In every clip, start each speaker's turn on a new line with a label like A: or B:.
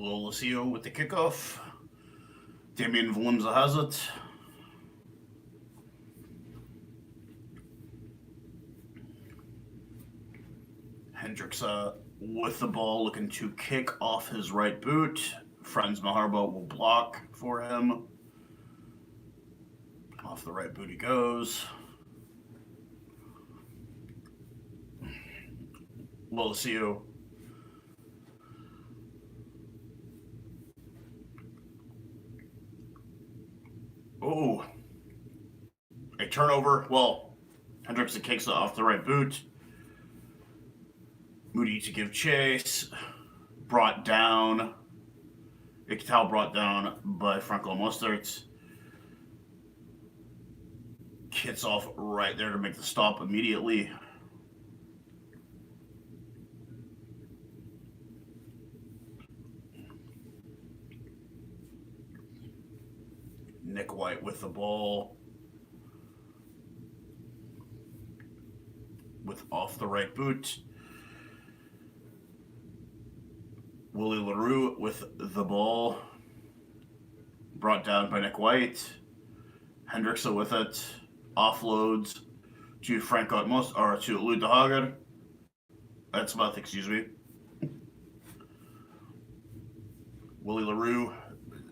A: Lolosio with the kickoff. Damien Valimza has it. Hendricksa with the ball, looking to kick off his right boot. Franz Maharba will block for him. Off the right boot he goes. Lolosio. Oh. A turnover. Well, Hendricksa kicks it off the right boot. Moody to give chase. Brought down. Iktal brought down by Franco Mostert. Kits off right there to make the stop immediately. Nick White with the ball. With off the right boot. Willie LaRue with the ball. Brought down by Nick White. Hendricksa with it. Offloads to Franco or to Lou de Hager. That's about, excuse me. Willie LaRue,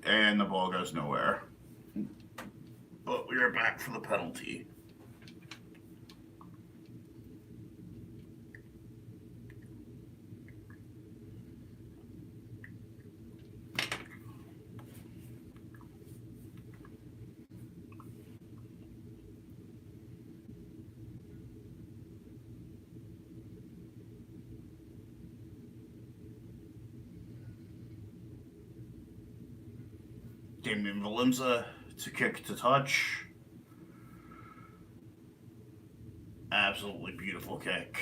A: and the ball goes nowhere. But we are back for the penalty. Damien Valimza to kick to touch. Absolutely beautiful kick.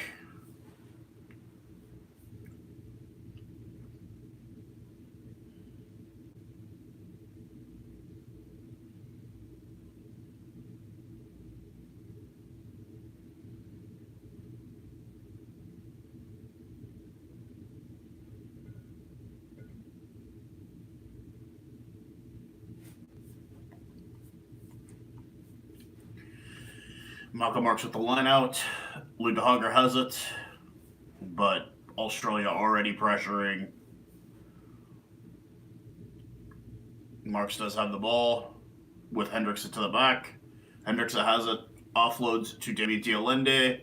A: Malcolm Marks with the line out. Lou de Hager has it, but Australia already pressuring. Marks does have the ball with Hendricksa to the back. Hendricksa has it, offloads to Demi Diolende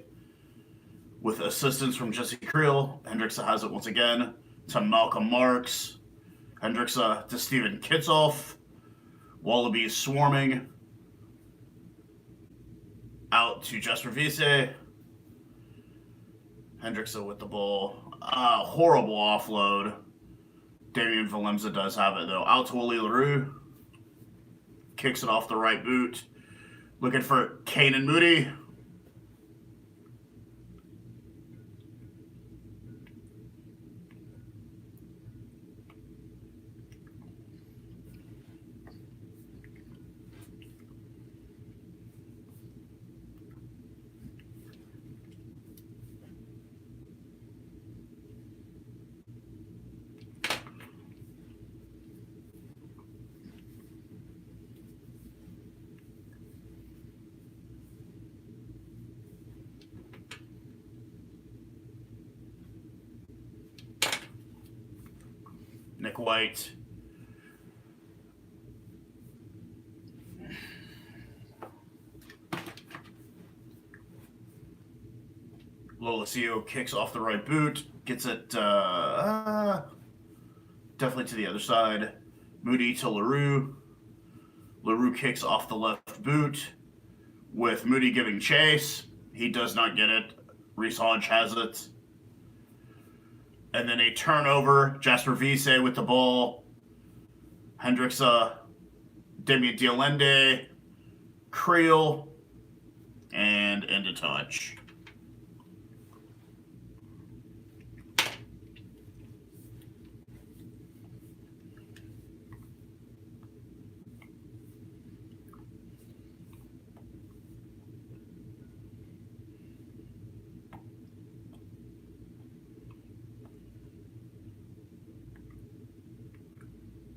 A: with assistance from Jesse Creel. Hendricksa has it once again to Malcolm Marks. Hendricksa to Steven Kitzoff. Wallabies swarming. Out to Jesper Wiese. Hendricksa with the ball. Horrible offload. Damien Valimza does have it, though. Out to Willie LaRue. Kicks it off the right boot. Looking for Kane and Moody. Nick White. Lolosio kicks off the right boot. Gets it definitely to the other side. Moody to LaRue. LaRue kicks off the left boot with Moody giving chase. He does not get it. Reese Hodge has it. And then a turnover. Jasper Wiese with the ball. Hendricksa, Damien Diolende, Creel, and end of touch.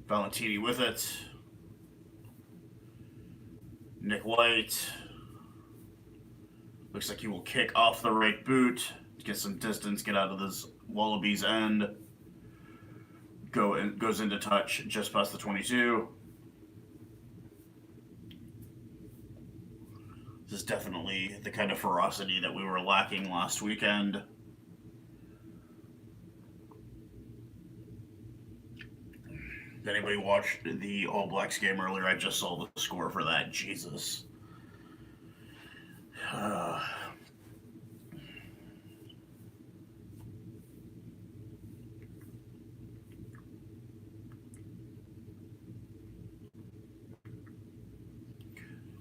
A: Valentini with it. Nick White. Looks like he will kick off the right boot. Get some distance, get out of this Wallabies end. Goes into touch just past the 22. This is definitely the kind of ferocity that we were lacking last weekend. If anybody watched the All Blacks game earlier, I just saw the score for that. Jesus.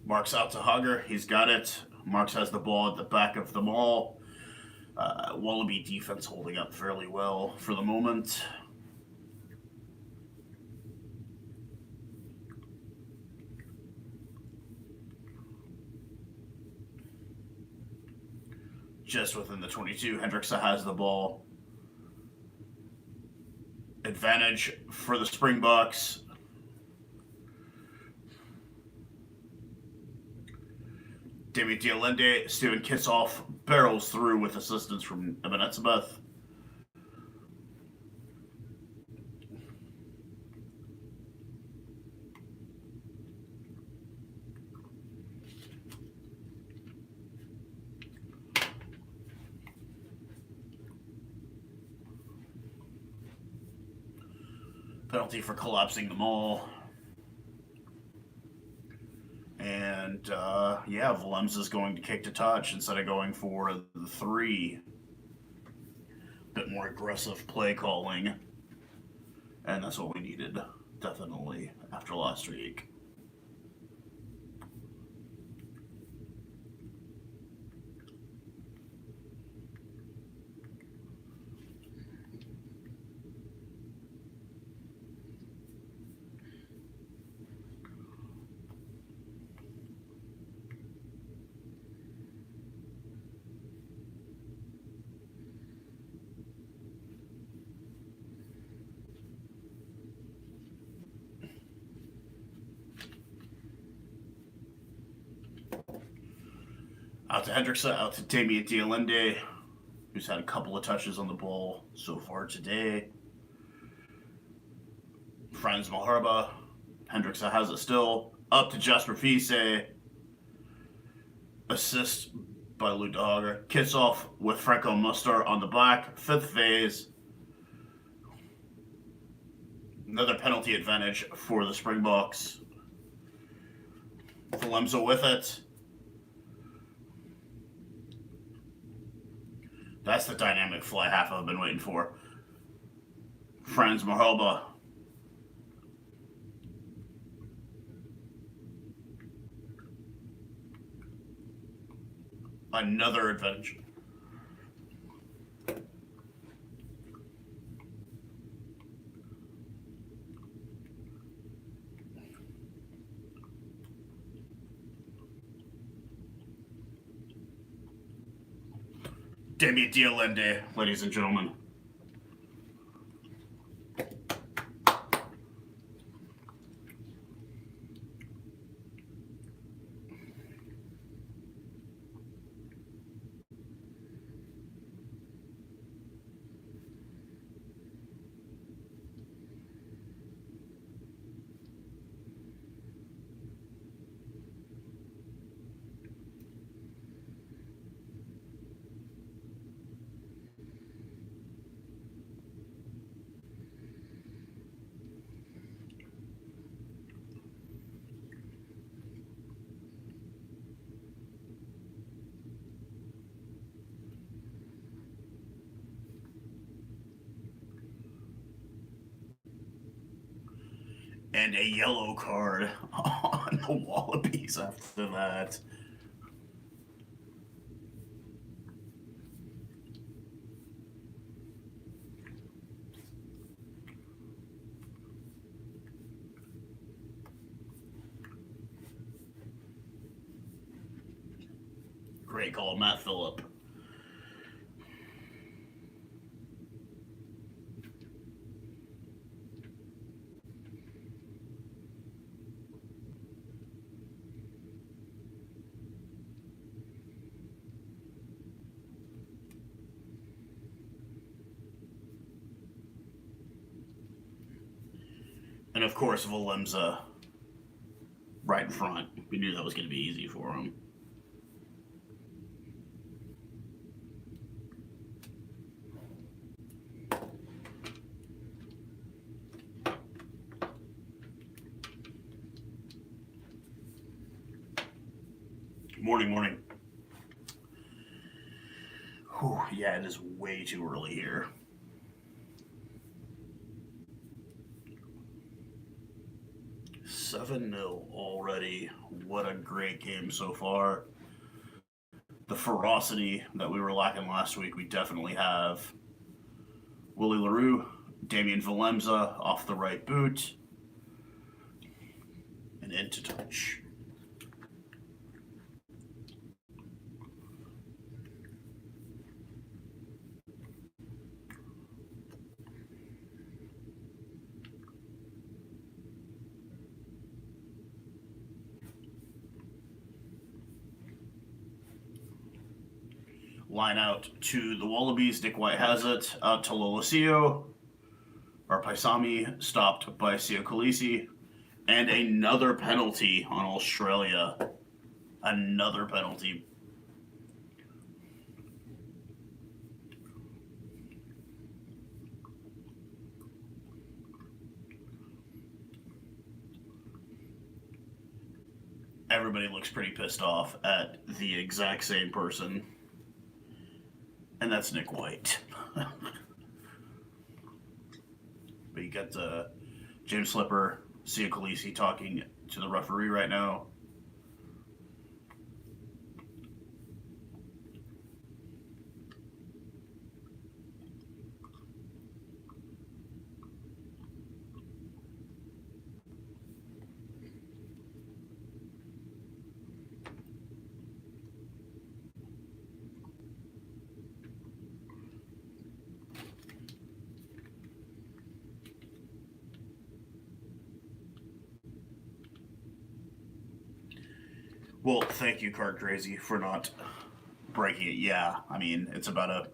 A: Marks out to Hugger. He's got it. Marks has the ball at the back of the maul. Wallaby defense holding up fairly well for the moment. Just within the 22, Hendrickson has the ball. Advantage for the Springboks. Damien Dialende, Steven Kissoff barrels through with assistance from Eben Etzebeth. Penalty for collapsing the maul. And, Willems is going to kick to touch instead of going for the 3. Bit more aggressive play calling. And that's what we needed, definitely, after last week. Out to Hendrickson, out to Damien Dialende, who's had a couple of touches on the ball so far today. Franz Maharba, Hendrickson has it still. Up to Jasper Fise. Assist by Lou Dogger. Kissoff with Franco Mustar on the back. 5th phase. Another penalty advantage for the Springboks. Valemza with it. That's the dynamic fly half I've been waiting for. Franz Maharba. Another advantage. Damien Dialende, ladies and gentlemen. And a yellow card on the Wallabies after that. Great call, Matt Phillip. And of course, Valemza right in front. We knew that was going to be easy for him. Morning. Whew, yeah, it is way too early here. Seven 0 already. What a great game so far. The ferocity that we were lacking last week, we definitely have. Willie LaRue, Damien Valemza off the right boot, and into touch. Line out to the Wallabies. Nick White has it. Out to Lolosio. Our Paisami stopped by Sio Khaleesi. And another penalty on Australia. Another penalty. Everybody looks pretty pissed off at the exact same person. And that's Nick White. But you got James Slipper, Sio Khaleesi talking to the referee right now. Well, thank you, Cart Crazy, for not breaking it. Yeah, I mean, it's about a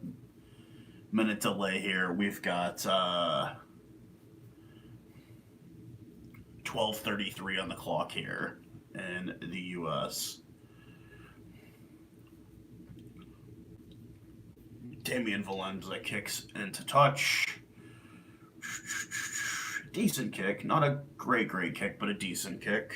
A: minute delay here. We've got 12:33 on the clock here in the U.S. Damien Valemza kicks into touch. Decent kick. Not a great kick, but a decent kick.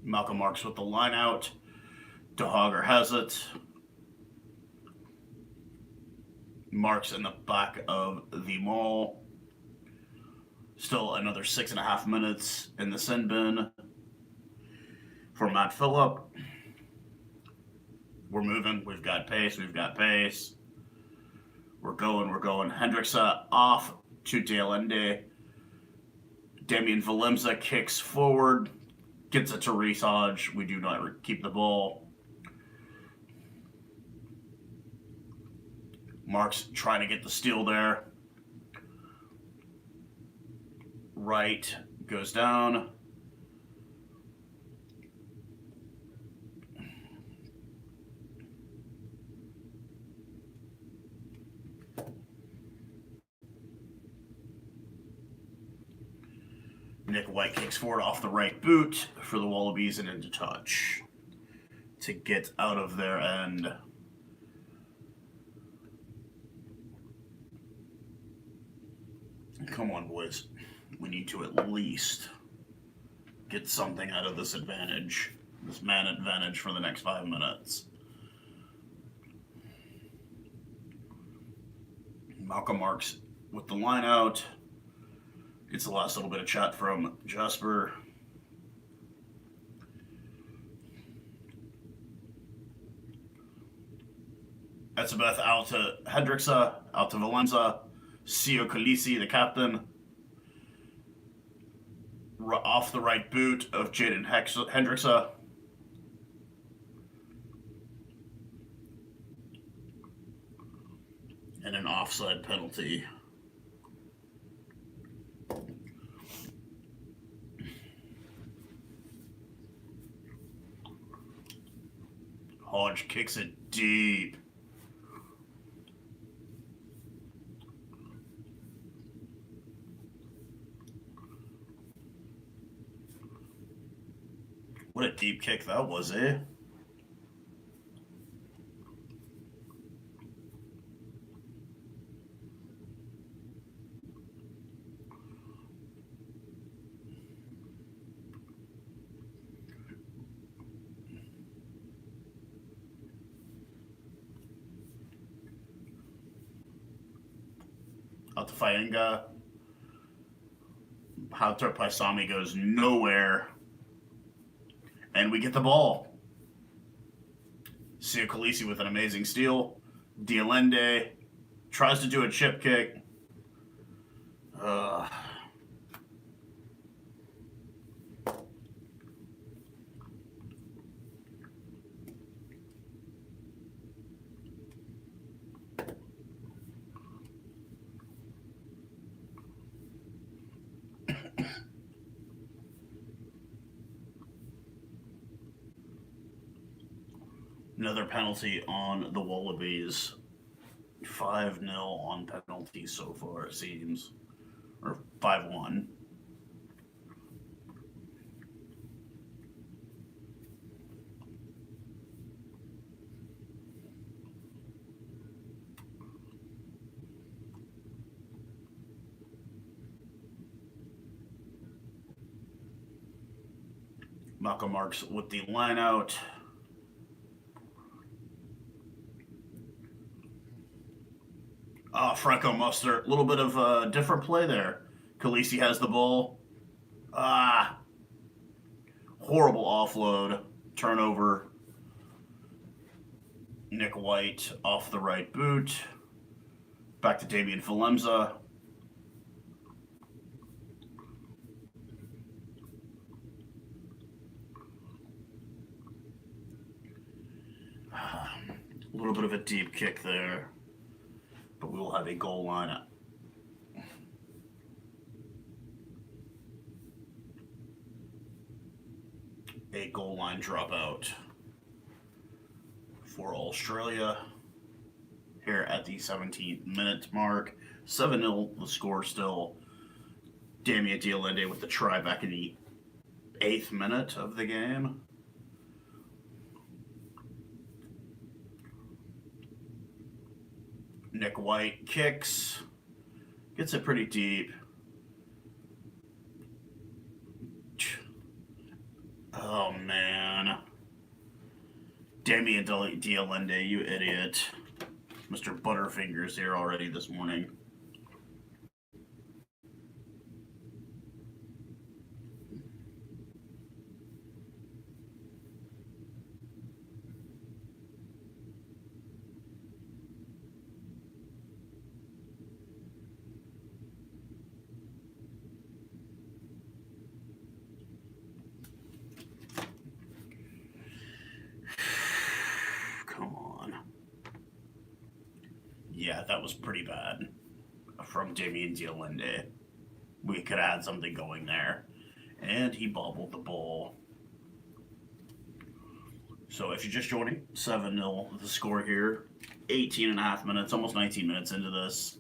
A: Malcolm Marks with the line out. DeHager has it. Marks in the back of the maul. Still another 6.5 minutes in the sin bin for Matt Phillip. We're moving. We've got pace. We're going. Hendricksa off to Delende. Damien Valemza kicks forward. Gets it to Reesage. We do not keep the ball. Mark's trying to get the steal there. Right goes down. Nick White kicks forward off the right boot for the Wallabies and into touch to get out of their end. Come on, boys. We need to at least get something out of this advantage, this man advantage for the next 5 minutes. Malcolm Marks with the line out. Gets the last little bit of chat from Jasper. Etzebeth out to Hendricksa, out to Valemza. Sio Khaleesi, the captain. Off the right boot of Jaden Hendricksa. And an offside penalty. Hodge kicks it deep. What a deep kick that was, eh? Out to Faenga. Hauter Paisami goes nowhere. And we get the ball. Sia Khaleesi with an amazing steal. Dialende tries to do a chip kick. Another penalty on the Wallabies. 5-0 on penalties so far, it seems. Or 5-1. Malcolm Marks with the line out. Franco Mustard, a little bit of a different play there. Khaleesi has the ball. Horrible offload. Turnover. Nick White off the right boot. Back to Damian Falemza. A little bit of a deep kick there. But we will have a goal line. A goal line dropout for Australia here at the 17th minute mark. 7-0 the score still. Damian Dialende with the try back in the 8th minute of the game. Nick White kicks. Gets it pretty deep. Oh, man. Damian Dialende, you idiot. Mr. Butterfingers here already this morning. Yeah, that was pretty bad from Damian Dialende. We could add something going there. And he bobbled the ball. So if you're just joining, 7-0 the score here. 18 and a half minutes, almost 19 minutes into this.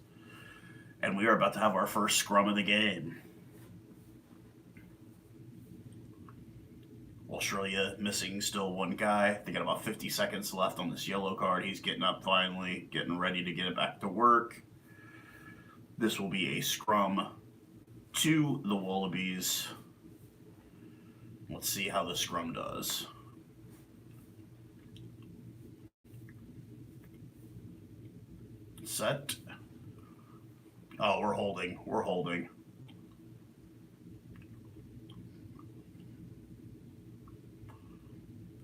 A: And we are about to have our first scrum of the game. Australia missing still one guy. They got about 50 seconds left on this yellow card. He's getting up finally, getting ready to get it back to work. This will be a scrum to the Wallabies. Let's see how the scrum does. Set. Oh, we're holding. We're holding.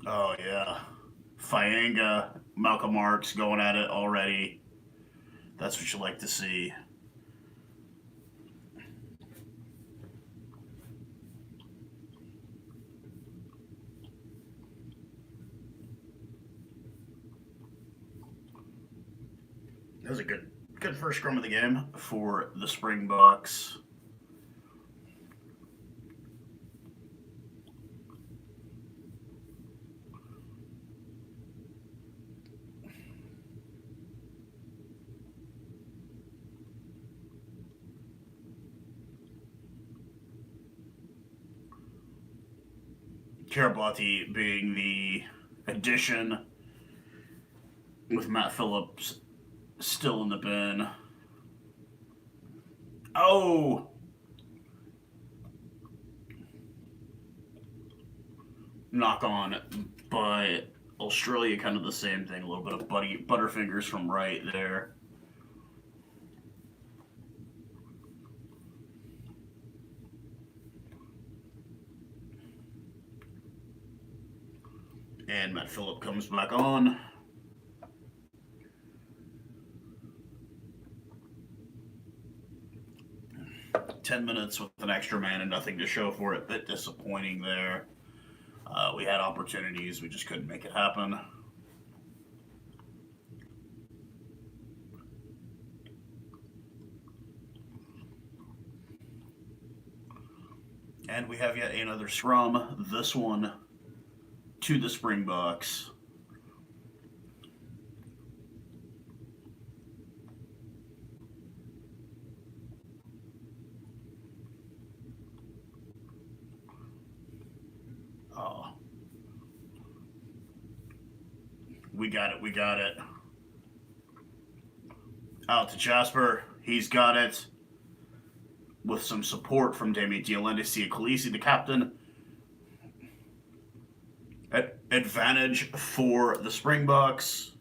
A: Oh, yeah. Faenga, Malcolm Marks going at it already. That's what you like to see. That was a good Good first scrum of the game for the Springboks. Kiribati being the addition, with Matt Phillips still in the bin. Oh! Knock on, but Australia kind of the same thing. A little bit of butterfingers from right there. And Matt Phillip comes back on. "10 minutes with an extra man and nothing to show for it." Bit disappointing there. We had opportunities, we just couldn't make it happen. And we have yet another scrum. This one to the Springboks. Oh. We got it. Out to Jasper. He's got it. With some support from Damien Dialende, Sia Khaleesi, the captain. Advantage for the Springboks.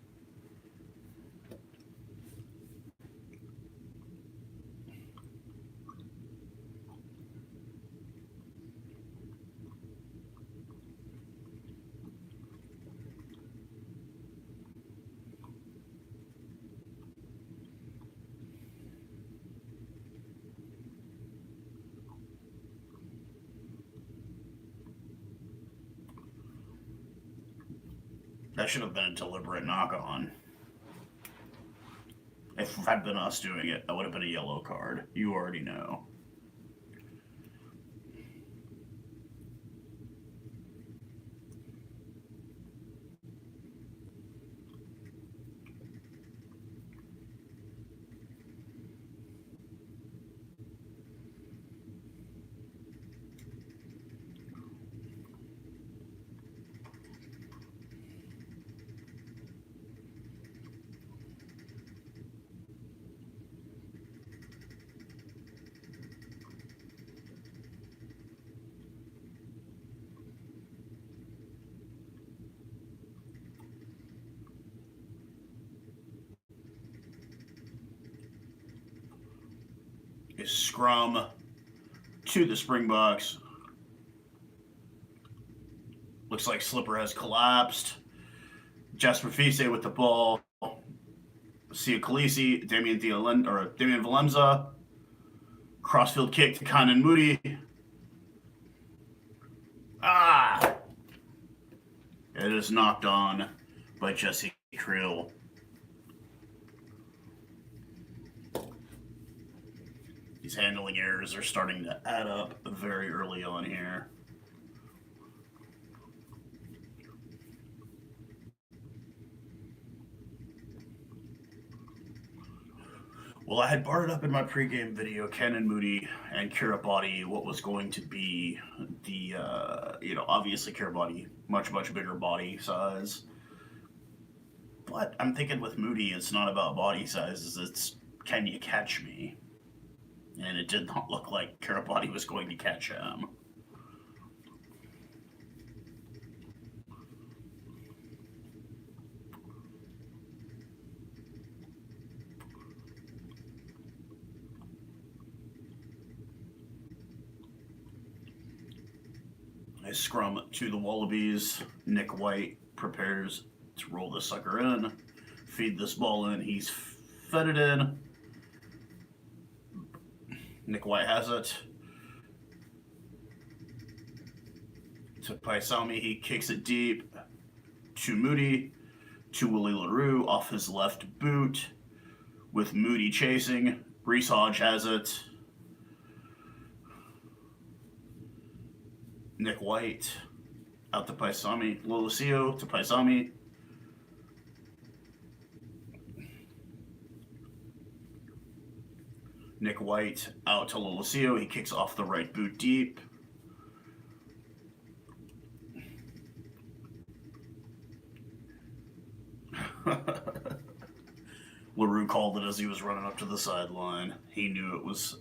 A: That should have been a deliberate knock-on. If it had been us doing it, that would have been a yellow card. You already know. Is scrum to the Springboks. Looks like Slipper has collapsed. Jasper Fise with the ball. Sia Khaleesi, Damien Valenza. Crossfield kick to Khan Moody. Ah! It is knocked on by Jesse Creel. These handling errors are starting to add up very early on here. Well, I had brought it up in my pregame video, Ken and Moody and Kiribati, what was going to be the, obviously Kiribati, much bigger body size. But I'm thinking with Moody, it's not about body sizes, it's can you catch me? And it did not look like Kiribati was going to catch him. A scrum to the Wallabies. Nick White prepares to roll this sucker in. Feed this ball in. He's fed it in. Nick White has it. To Paisami, he kicks it deep. To Moody. To Willie LaRue off his left boot. with Moody chasing. Reese Hodge has it. Nick White out to Paisami. Lolosio to Paisami. Nick White out to Lolosio. He kicks off the right boot deep. LaRue called it as he was running up to the sideline. He knew it was...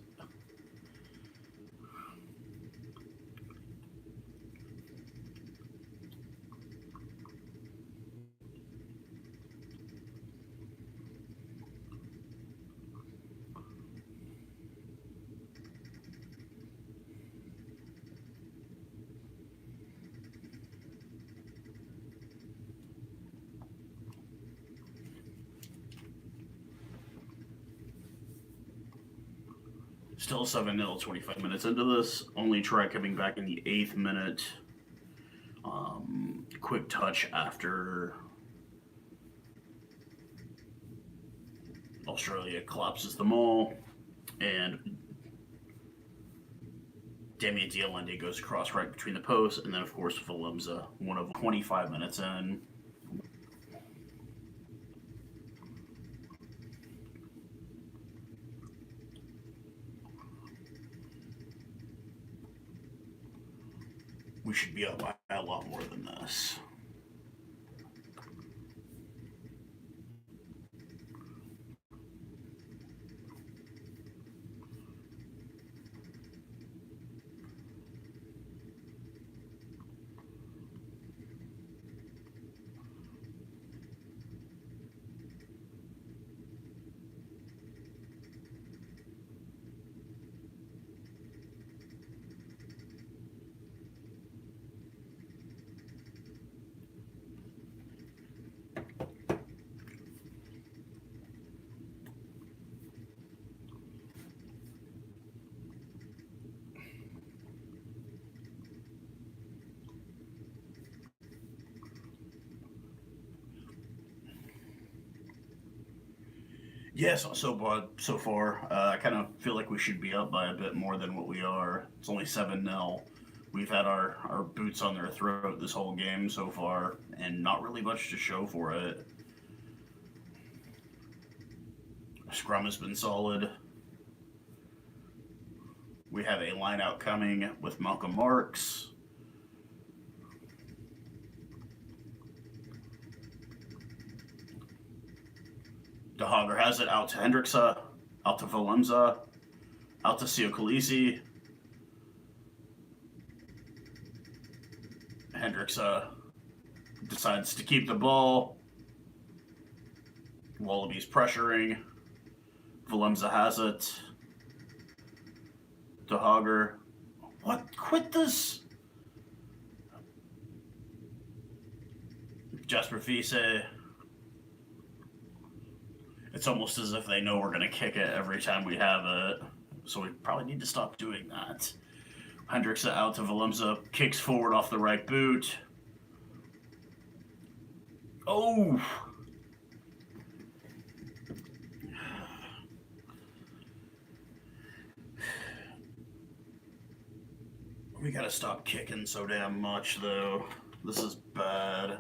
A: Still 7-0, 25 minutes into this. Only try coming back in the 8th minute. Quick touch after Australia collapses them all. And Damien Dialende goes across right between the posts. And then, of course, Valemza, one of 25 minutes in. We should be up by a lot more than this. Yes, so far, I kind of feel like we should be up by a bit more than what we are. It's only 7-0. We've had our boots on their throat this whole game so far, and not really much to show for it. Scrum has been solid. We have a line out coming with Malcolm Marks. De Hager has it out to Hendricksa, out to Valemza, out to Siokalisi. Hendricksa decides to keep the ball. Wallabies pressuring. Valemza has it. De Hager. What? Quit this! Jasper Vise. It's almost as if they know we're going to kick it every time we have it. So we probably need to stop doing that. Hendricksa out to Valemza. Kicks forward off the right boot. Oh! We got to stop kicking so damn much, though. This is bad.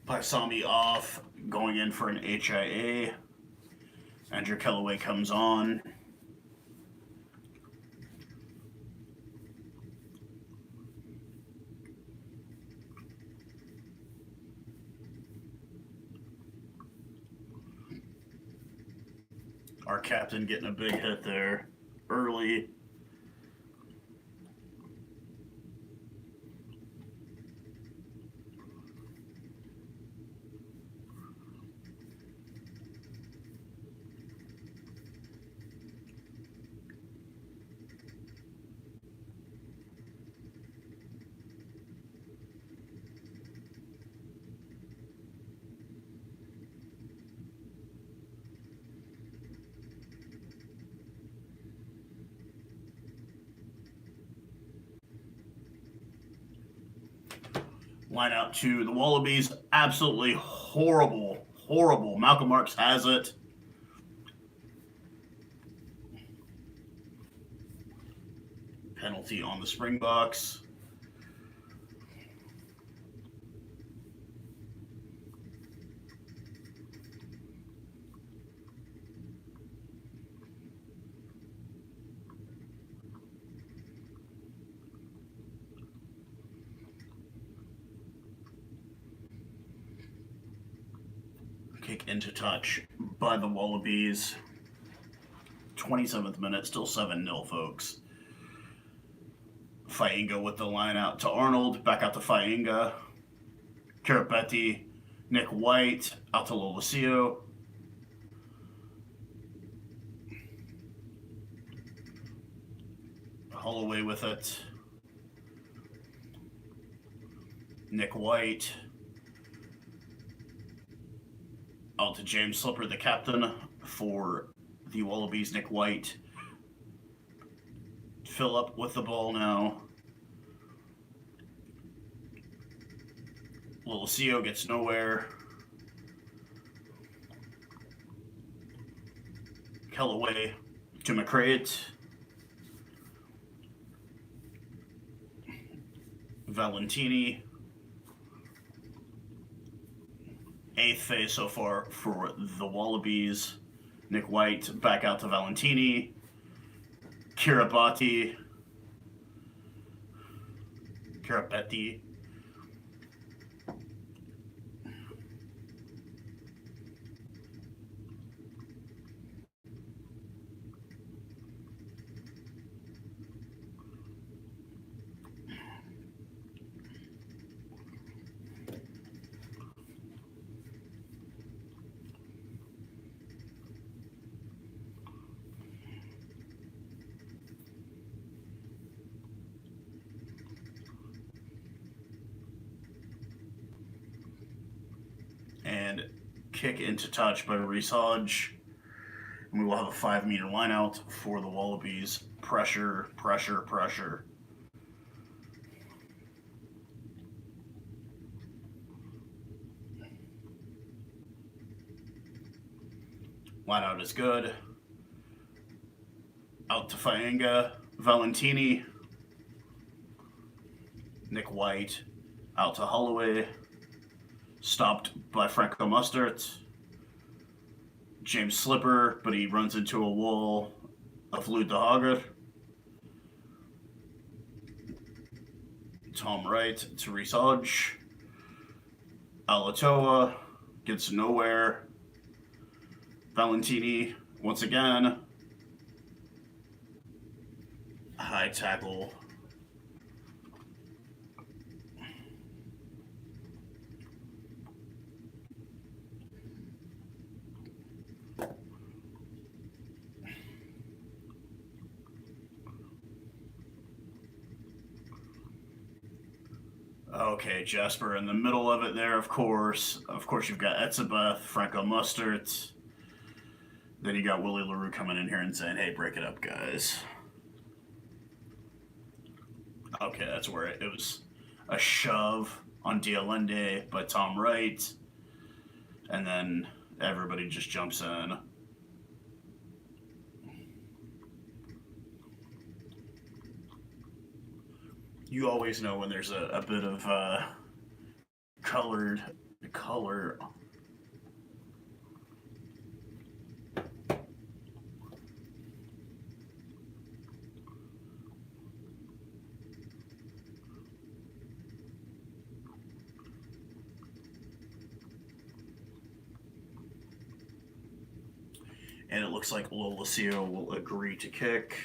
A: Paisami off, going in for an HIA. Andrew Kellaway comes on. Our captain getting a big hit there early. Line out to the Wallabies. Absolutely horrible, horrible. Malcolm Marks has it. Penalty on the Springboks. Kick into touch by the Wallabies. 27th minute, still 7-0, folks. Fainga with the line out to Arnold, back out to Fainga. Karapetti, Nick White, out to Lolosio. Holloway with it. Nick White. Out to James Slipper, the captain for the Wallabies. Nick White. Phillip with the ball now. Lolosio gets nowhere. Kellaway to McCrate. Valentini. 8th phase so far for the Wallabies. Nick White back out to Valentini. Karapetti. And kick into touch by Reece Hodge. And we will have a 5-meter line out for the Wallabies. Pressure, pressure, pressure. Line out is good. Out to Fainga. Valentini. Nick White. Out to Holloway. Stopped by Franco Mustard. James Slipper, but he runs into a wall of Lou DeHager. Tom Wright to Reece Hodge. Alatoa gets nowhere. Valentini, once again. High tackle. Okay, Jasper in the middle of it there, of course. Of course, you've got Etzebeth, Franco Mustard. Then you got Willie LaRue coming in here and saying, hey, break it up, guys. Okay, that's where it was a shove on Dialende by Tom Wright. And then everybody just jumps in. You always know when there's a bit of color. And it looks like Lolosio will agree to kick.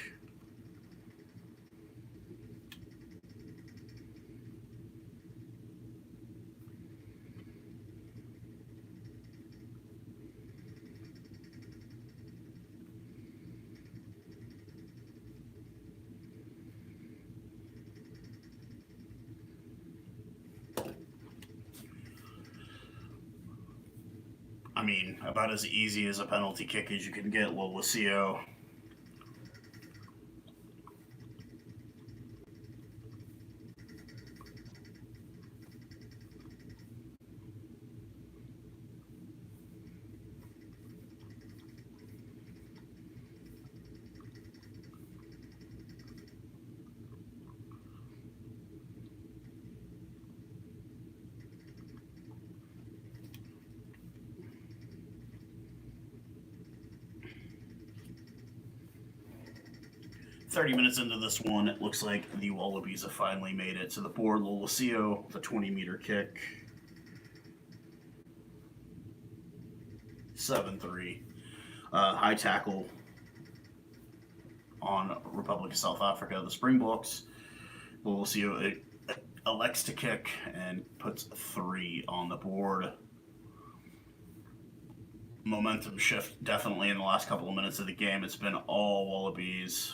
A: I mean, about as easy as a penalty kick as you can get, Lolosio. .30 minutes into this one, it looks like the Wallabies have finally made it to the board. Lolosio, the 20-meter kick. 7-3. High tackle on Republic of South Africa, the Springboks. Lolosio elects to kick and puts 3 on the board. Momentum shift definitely in the last couple of minutes of the game. It's been all Wallabies.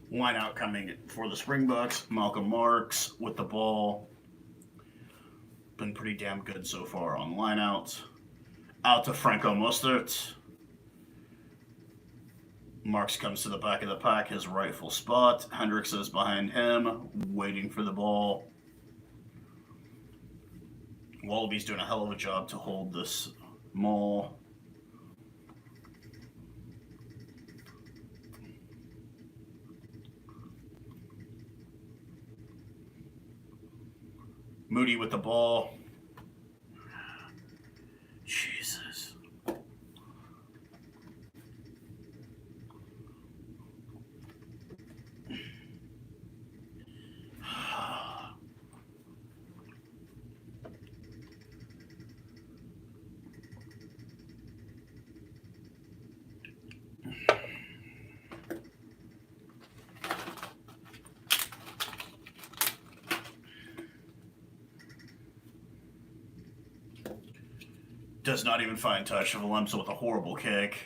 A: Line out coming for the Springboks. Malcolm Marks with the ball. Been pretty damn good so far on line out. Out to Franco Mostert. Marks comes to the back of the pack, his rightful spot. Hendricks is behind him, waiting for the ball. Wallabies doing a hell of a job to hold this maul. Moody with the ball. Jesus. Does not even find touch of Valemsa with a horrible kick.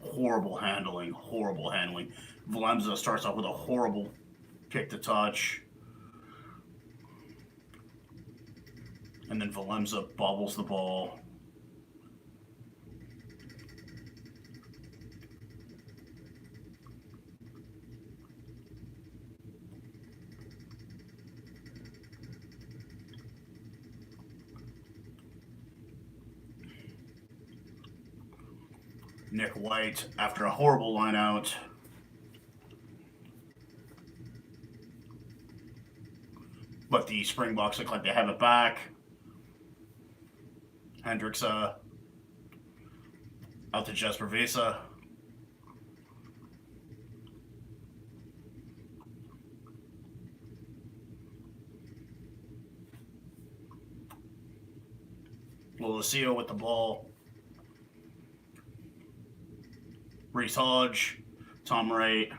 A: Horrible handling, horrible handling. Valemsa starts off with a horrible kick to touch. And then Valemsa bobbles the ball. Nick White, after a horrible line out. But the Springboks look like they have it back. Hendricks out to Jesper Vesa. Lolosio with the ball. Reese Hodge, Tom Wright.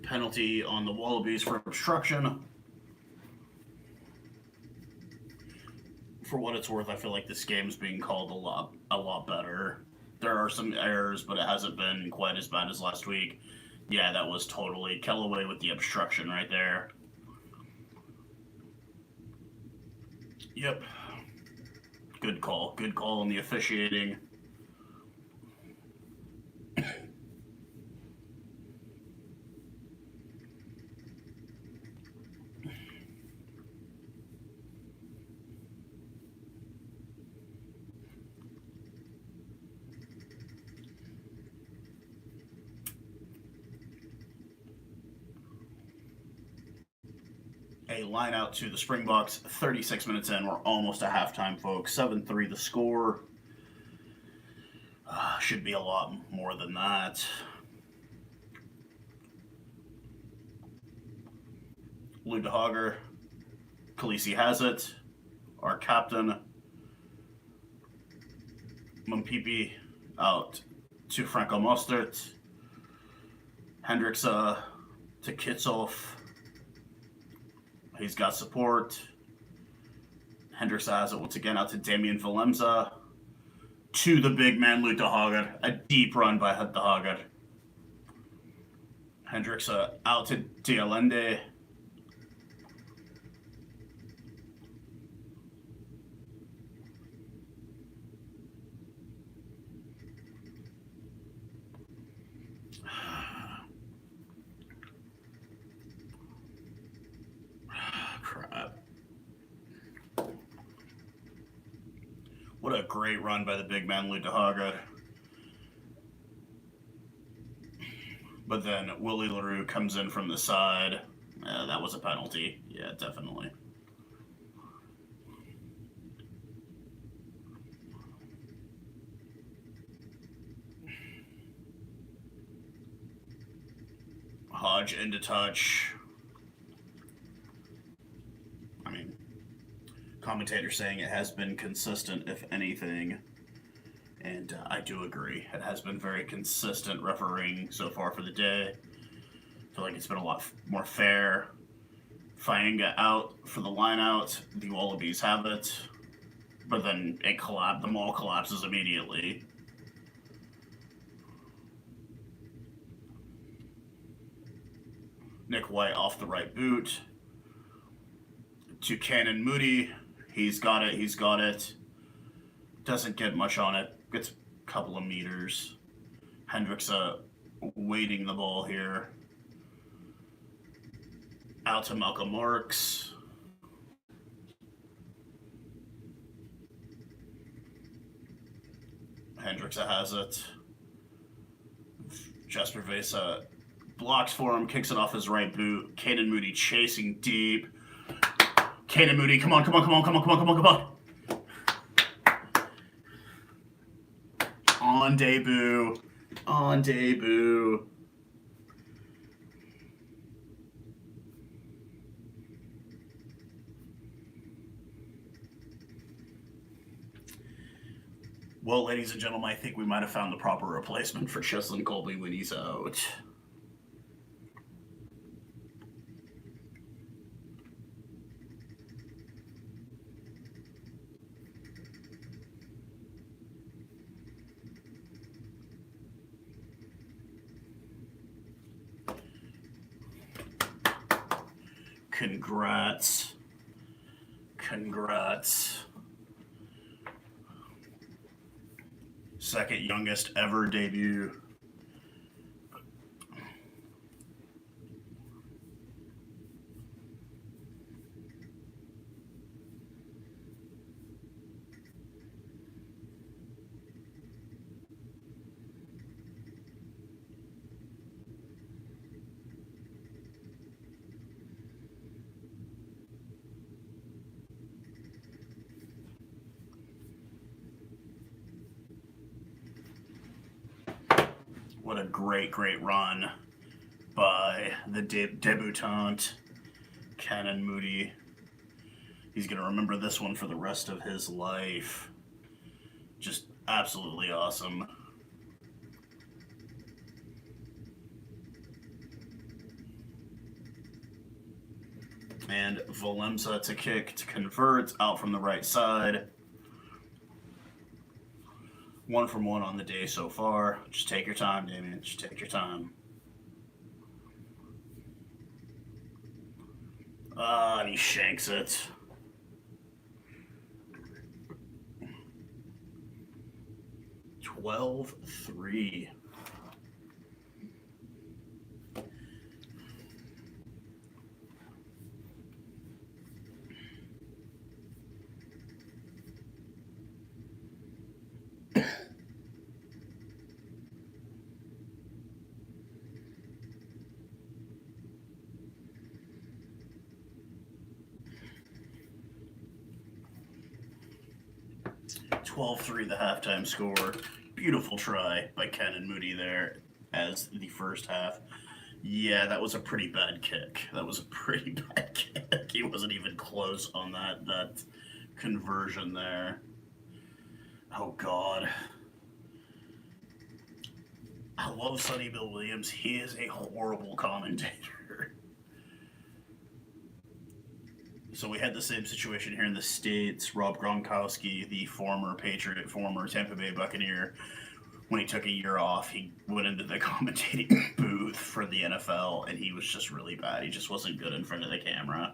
A: Penalty on the Wallabies for obstruction. For what it's worth, I feel like this game's being called a lot better. There are some errors, but it hasn't been quite as bad as last week. Yeah, that was totally Kellaway with the obstruction right there. Yep. Good call. Good call on the officiating. A line out to the Springboks. 36 minutes in. We're almost at halftime, folks. 7-3 the score. Should be a lot more than that. Ludehager. Khaleesi has it. Our captain. Mumpipi out to Franco Mostert. Hendricks to Kitzoff. He's got support. Hendricks has it once again out to Damien Valemza. To the big man, Ludehager. A deep run by Ludehager. Hendricks out to Dialende. Crap. What a great run by the big man, Ludehager. But then Willie LaRue comes in from the side. That was a penalty. Yeah, definitely. Hodge into touch. I mean, commentators saying it has been consistent, if anything. And I do agree. It has been very consistent refereeing so far for the day. I feel like it's been a lot more fair. Faenga out for the line out. The Wallabies have it. But then the mall collapses immediately. Nick White off the right boot. To Cannon Moody. He's got it. Doesn't get much on it. Gets a couple of meters. Hendricks waiting the ball here. Out to Malcolm Marks. Hendricks has it. Jasper Vesa blocks for him, kicks it off his right boot. Cannon Moody chasing deep. Cannon Moody, come on. On debut. Well, ladies and gentlemen, I think we might have found the proper replacement for Cheslin Colby when he's out. Congrats. Second youngest ever debut. What a great run by the debutant, Cannon Moody. He's going to remember this one for the rest of his life. Just absolutely awesome. And Valemza to kick to convert out from the right side. 1 from 1 on the day so far. Just take your time, Damien. Just take your time. And he shanks it. 12-3. The halftime score. Beautiful try by Ken and Moody there as the first half. Yeah, that was a pretty bad kick. He wasn't even close on that conversion there. Oh God. I love Sonny Bill Williams. He is a horrible commentator. So we had the same situation here in the States. Rob Gronkowski, the former Patriot, former Tampa Bay Buccaneer, when he took a year off, he went into the commentating booth for the NFL, and he was just really bad. He just wasn't good in front of the camera.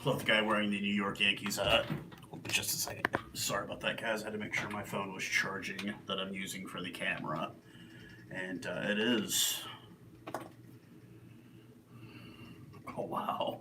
A: I love the guy wearing the New York Yankees hat. Just a second. Sorry about that, guys. I had to make sure my phone was charging that I'm using for the camera. And it is. Oh, wow.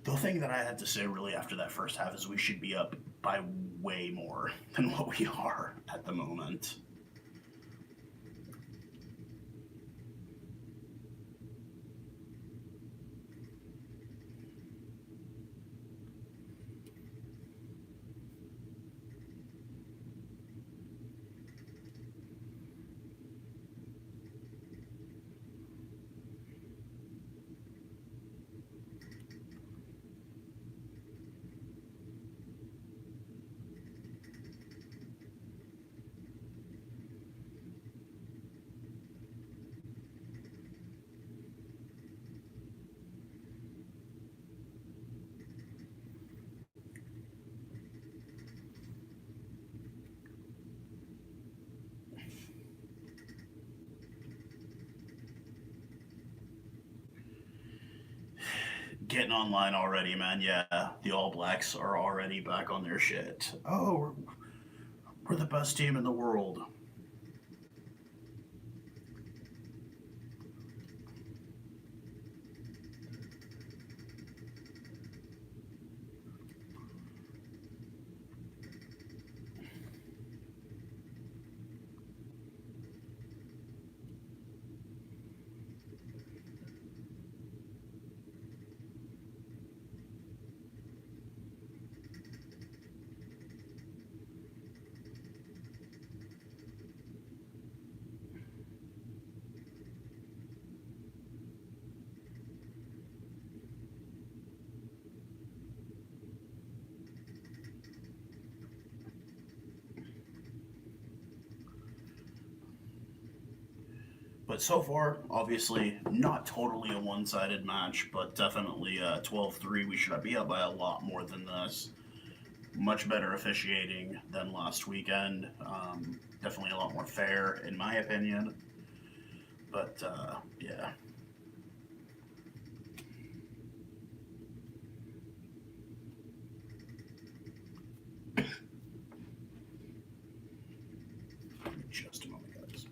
A: The thing that I had to say really after that first half is we should be up by way more than what we are at the moment. Getting online already, man. Yeah, the All Blacks are already back on their shit. Oh, we're the best team in the world. But so far, obviously, not totally a one sided match, but definitely 12-3. We should be up by a lot more than this. much better officiating than last weekend. Definitely a lot more fair, in my opinion. But yeah. Just a moment, guys.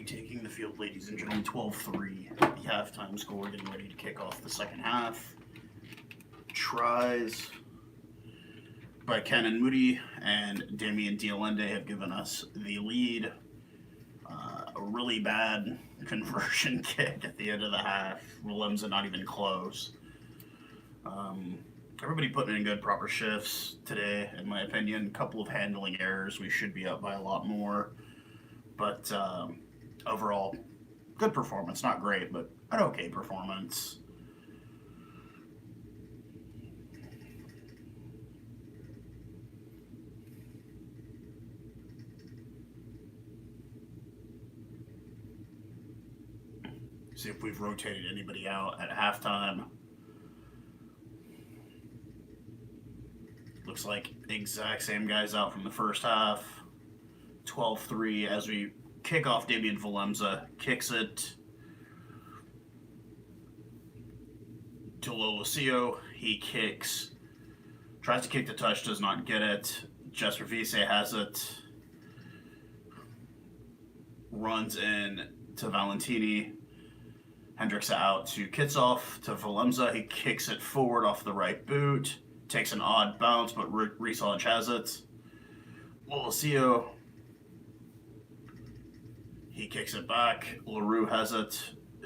A: taking the field, ladies and gentlemen. 12-3, the halftime score, getting ready to kick off the second half. Tries by Ken and Moody, and Damien Dialende have given us the lead. A really bad conversion kick at the end of the half. Willemse not even close. Everybody putting in good, proper shifts today, in my opinion. A couple of handling errors. We should be up by a lot more. But overall, good performance. Not great, but an okay performance. See if we've rotated anybody out at halftime. Looks like exact same guys out from the first half. 12-3 as we kick off. Damien Willemse kicks it to Lolosio. He tries to kick the touch, does not get it. Jesper Vise has it. Runs in to Valentini. Hendrikse out to Kitsoff to Willemse. He kicks it forward off the right boot. Takes an odd bounce, but Risage has it. Lolosio. He kicks it back. Leroux has it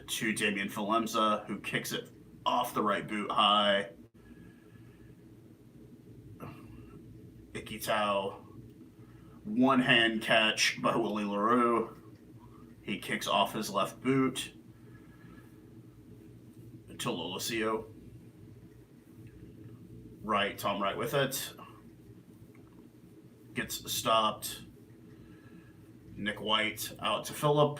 A: to Damien Willemse, who kicks it off the right boot high. Ikitau. One hand catch by Willie Leroux. He kicks off his left boot to Lolosio. Tom Wright with it. Gets stopped. Nick White out to Phillip.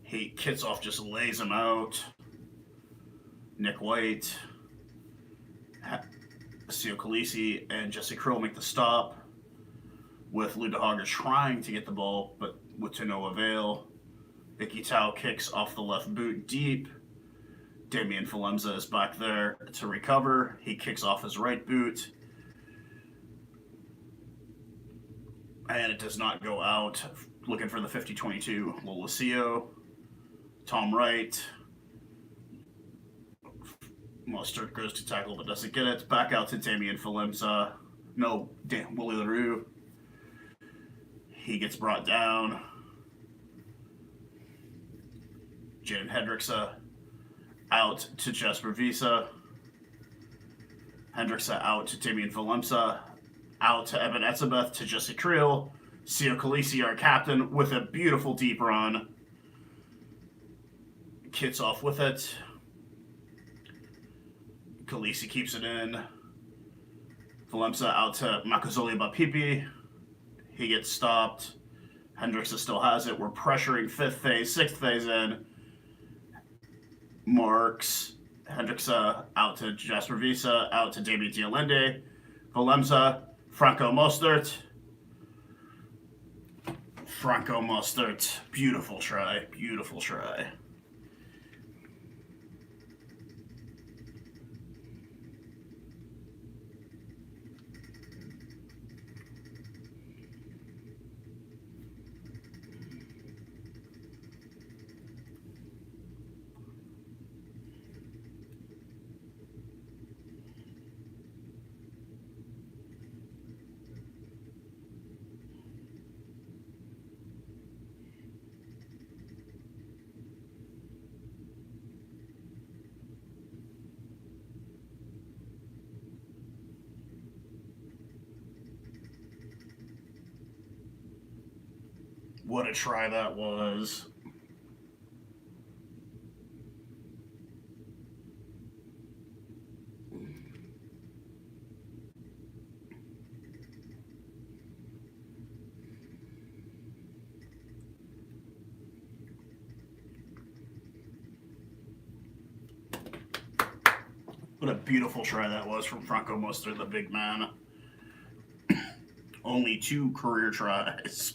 A: Kitsoff just lays him out. Nick White. Sio Khaleesi and Jesse Krill make the stop, with Ludehager trying to get the ball, but to no avail. Ikitau kicks off the left boot deep. Damien Willemse is back there to recover. He kicks off his right boot. And it does not go out. Looking for the 50-22. Lolosio. Tom Wright. Mustard goes to tackle but doesn't get it. Back out to Damien Willemse. Willie Leroux. He gets brought down. Jaden Hendrikse out to Jesper Visa. Hendrikse out to Damien Willemse. Out to Evan Etzebeth to Jesse Creel. Sio Khaleesi, our captain, with a beautiful deep run. Kitsoff with it. Khaleesi keeps it in. Willemse out to Makazole Bapipi. He gets stopped. Hendrikse still has it. We're pressuring fifth phase, sixth phase in. Marks. Hendrikse out to Jasper Visa. Out to Damien Dialende. Willemse. Franco Mostert. Beautiful try. Beautiful try. What a try that was. What a beautiful try that was from Franco Mostert, the big man. Only 2 career tries.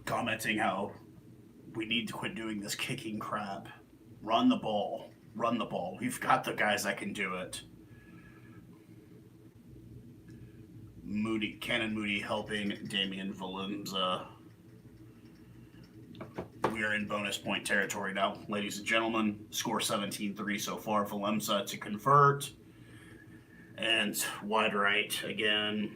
A: commenting how we need to quit doing this kicking crap. Run the ball. Run the ball. We've got the guys that can do it. Cannon Moody helping Damian Valenza. We are in bonus point territory now, ladies and gentlemen. Score 17-3 so far. Valenza to convert. And wide right again.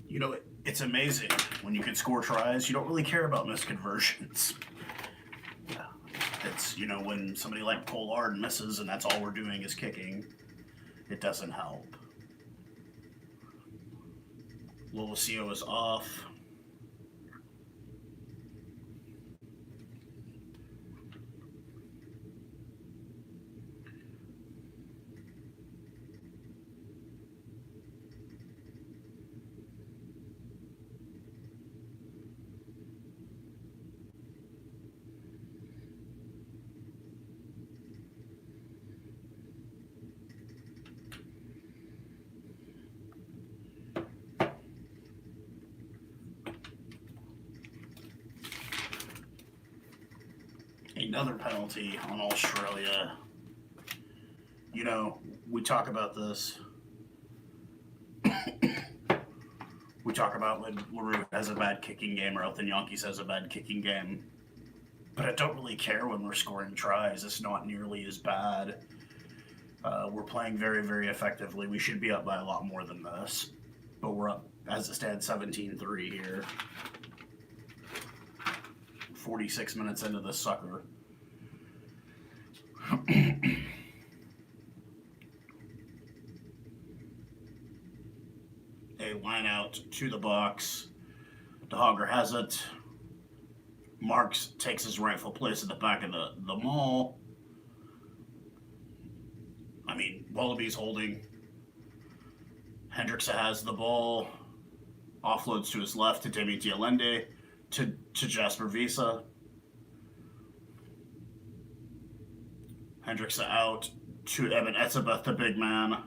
A: You know, it's amazing when you can score tries. You don't really care about missed conversions. It's, when somebody like Pollard misses and that's all we're doing is kicking, it doesn't help. Lolosio is off. Another penalty on Australia. We talk about this. We talk about when LaRue has a bad kicking game or Elton Yankees has a bad kicking game. But I don't really care when we're scoring tries. It's not nearly as bad. We're playing very, very effectively. We should be up by a lot more than this. But we're up, as it stands, 17-3 here. 46 minutes into this sucker. A line out to the box. DeHager has it. Marks takes his rightful place at the back of the maul. Wallabies holding. Hendrickson has the ball. Offloads to his left to Demi Dialende. To Jasper Visa. Hendrickson out to Evan Etzebeth, the big man.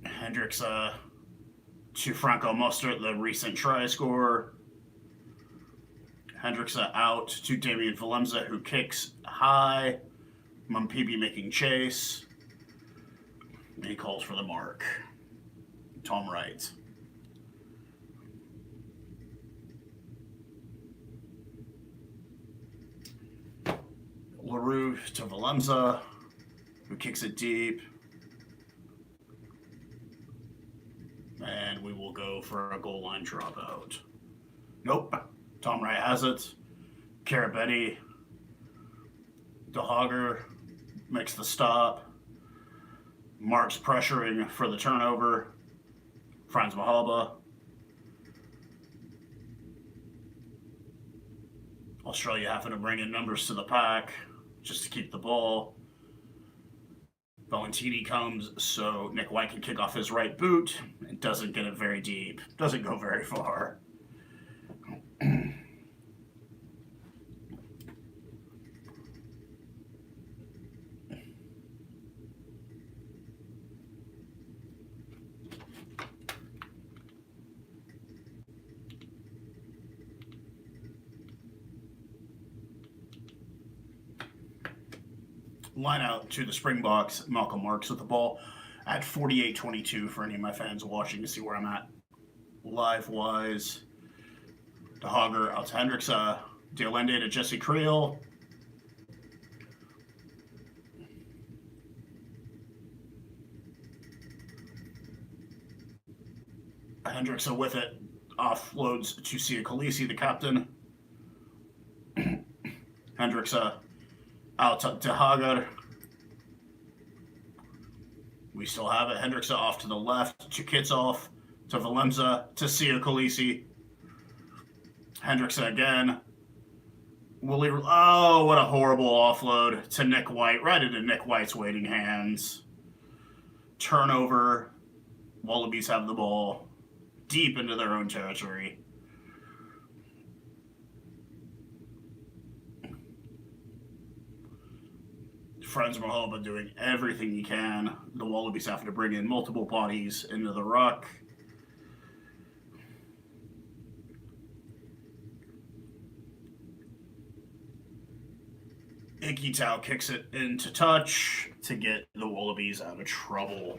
A: Hendrickson to Franco Mostert, the recent try scorer. Hendrickson out to Damian Valenza, who kicks high. Mumpibi making chase. And he calls for the mark. Tom Wright. LaRue to Valenza, who kicks it deep. And we will go for a goal line dropout. Nope. Tom Wright has it. Carabetti. DeHager makes the stop. Mark's pressuring for the turnover. Franz Mahalba. Australia having to bring in numbers to the pack just to keep the ball. Valentini comes so Nick White can kick off his right boot. It doesn't get it very deep. Doesn't go very far. Line out to the Springboks. Malcolm Marks with the ball at 48-22 for any of my fans watching to see where I'm at live-wise. DeHager out to Hendrickson. Dialende to Jesse Creel. Hendrickson with it. Offloads to Sia Khaleesi, the captain. Hendrickson out to DeHager. We still have it. Hendrickson off to the left to Kitsoff, to Valenza, to Sia Khaleesi. Hendrickson again. Oh, what a horrible offload to Nick White. Right into Nick White's waiting hands. Turnover. Wallabies have the ball deep into their own territory. Franz Mahoba doing everything he can. The Wallabies have to bring in multiple bodies into the ruck. Ikitau kicks it into touch to get the Wallabies out of trouble.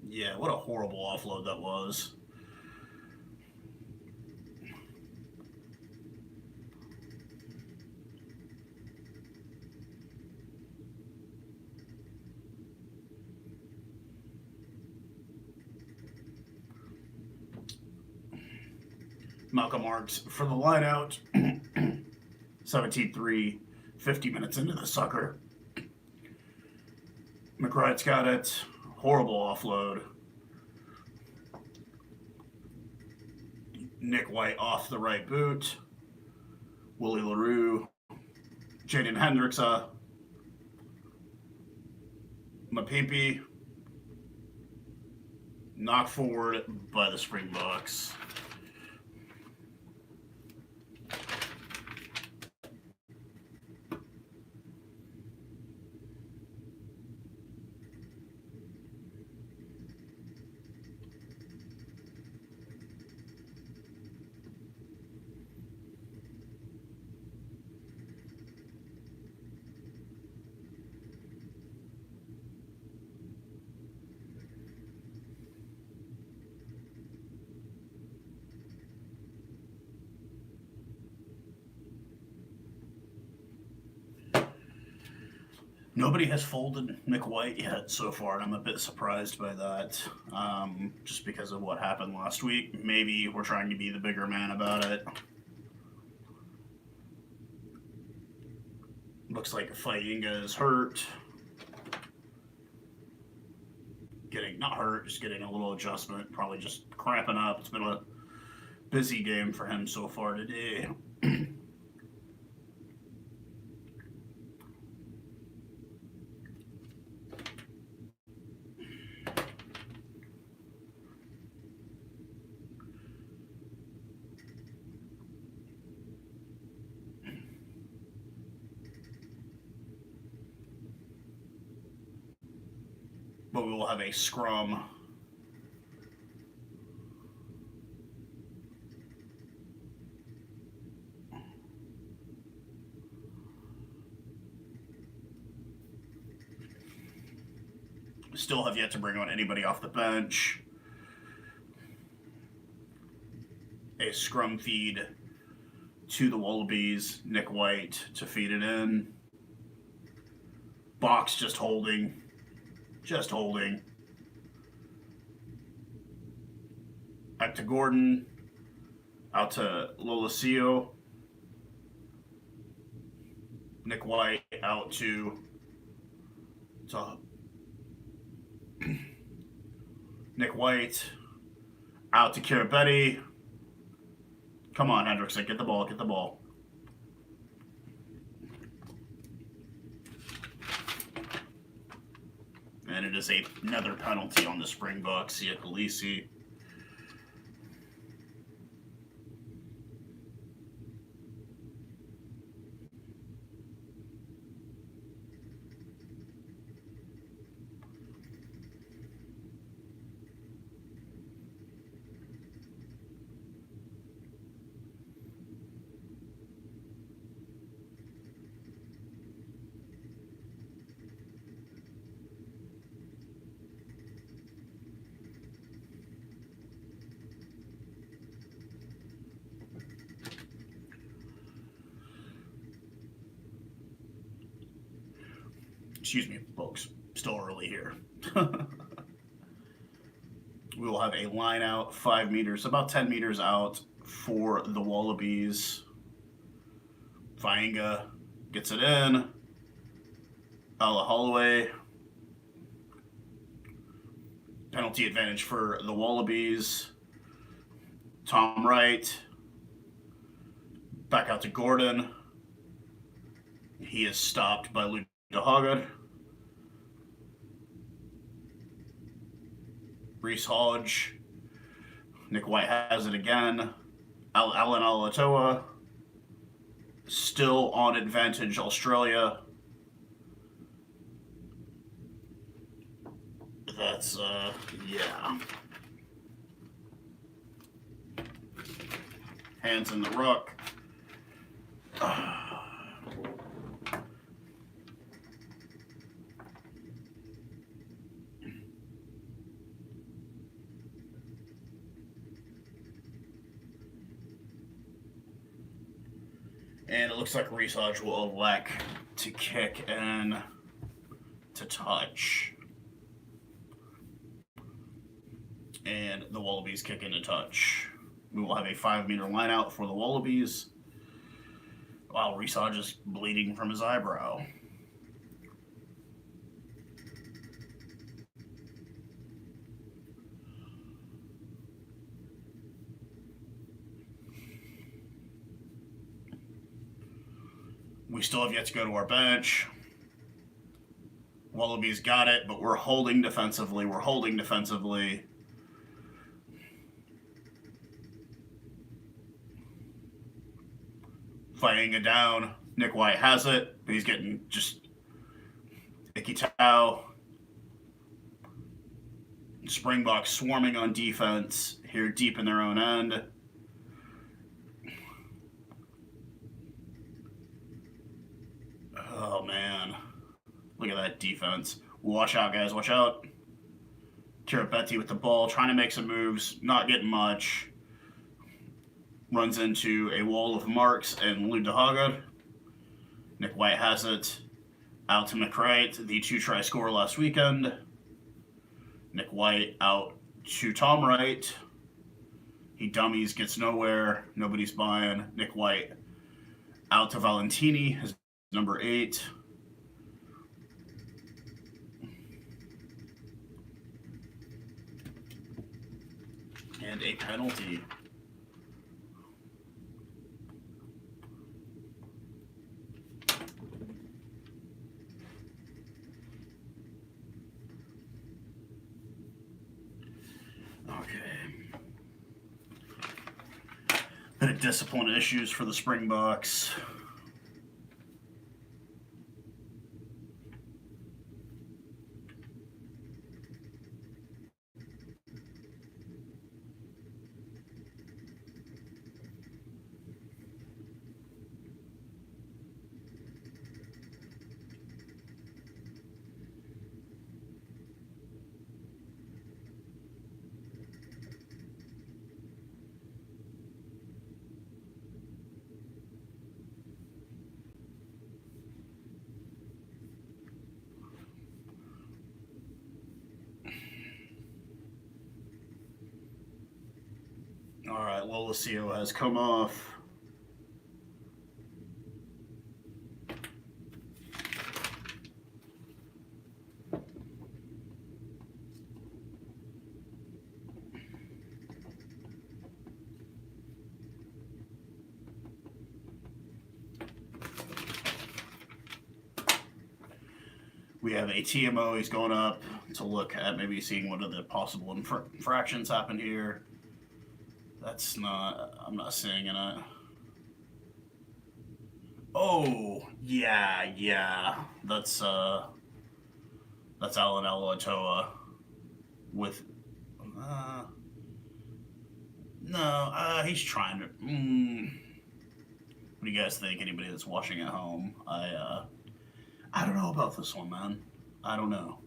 A: Yeah, what a horrible offload that was. Malcolm Marks for the line out. 17-3, 50 minutes into the sucker. McBride's got it. Horrible offload. Nick White off the right boot. Willie LaRue. Jaden Hendricksa. Mapipi. Knocked forward by the Springboks. Nobody has folded Nick White yet so far, and I'm a bit surprised by that, just because of what happened last week. Maybe we're trying to be the bigger man about it. Looks like Fainga is hurt. Not hurt, just getting a little adjustment, probably just cramping up. It's been a busy game for him so far today. But we will have a scrum. Still have yet to bring on anybody off the bench. A scrum feed to the Wallabies. Nick White to feed it in. Box just holding. Just holding. Back to Gordon. Out to Lolosio. Nick White out to Nick White. Out to Kirabetti. Come on, Hendrickson. Get the ball. Get the ball. And it is another penalty on the Springboks. Siakalisi. Excuse me, folks. Still early here. We will have a line out 5 meters, about 10 meters out for the Wallabies. Fainga gets it in. Ala Holloway. Penalty advantage for the Wallabies. Tom Wright. Back out to Gordon. He is stopped by Luke DeHagen. Reese Hodge. Nick White has it again. Alan Alatoa. still on advantage, Australia. That's, yeah. Hands in the ruck. And it looks like Research will elect to kick in to touch. And the Wallabies kick into touch. We will have a 5-meter line out for the Wallabies. Wow, Research is bleeding from his eyebrow. We still have yet to go to our bench. Wallabies got it, but we're holding defensively. We're holding defensively. Fighting it down. Nick White has it, but he's getting just icky towel. Springboks swarming on defense here deep in their own end. Oh, man. Look at that defense. Watch out, guys. Watch out. Kirabetti with the ball, trying to make some moves, not getting much. Runs into a wall of Marks and Ludahaga. Nick White has it. Out to McCray, the 2-try scorer last weekend. Nick White out to Tom Wright. He dummies, gets nowhere. Nobody's buying. Nick White out to Valentini, his number 8. And a penalty. Bit of discipline issues for the Springboks. All right, Lolosio has come off. We have a TMO. He's going up to look at maybe seeing what are the possible infractions happen here. That's not, I'm not seeing it. Oh, yeah. That's Alan Alatoa with, he's trying to, what do you guys think? Anybody that's watching at home? I don't know about this one, man. I don't know.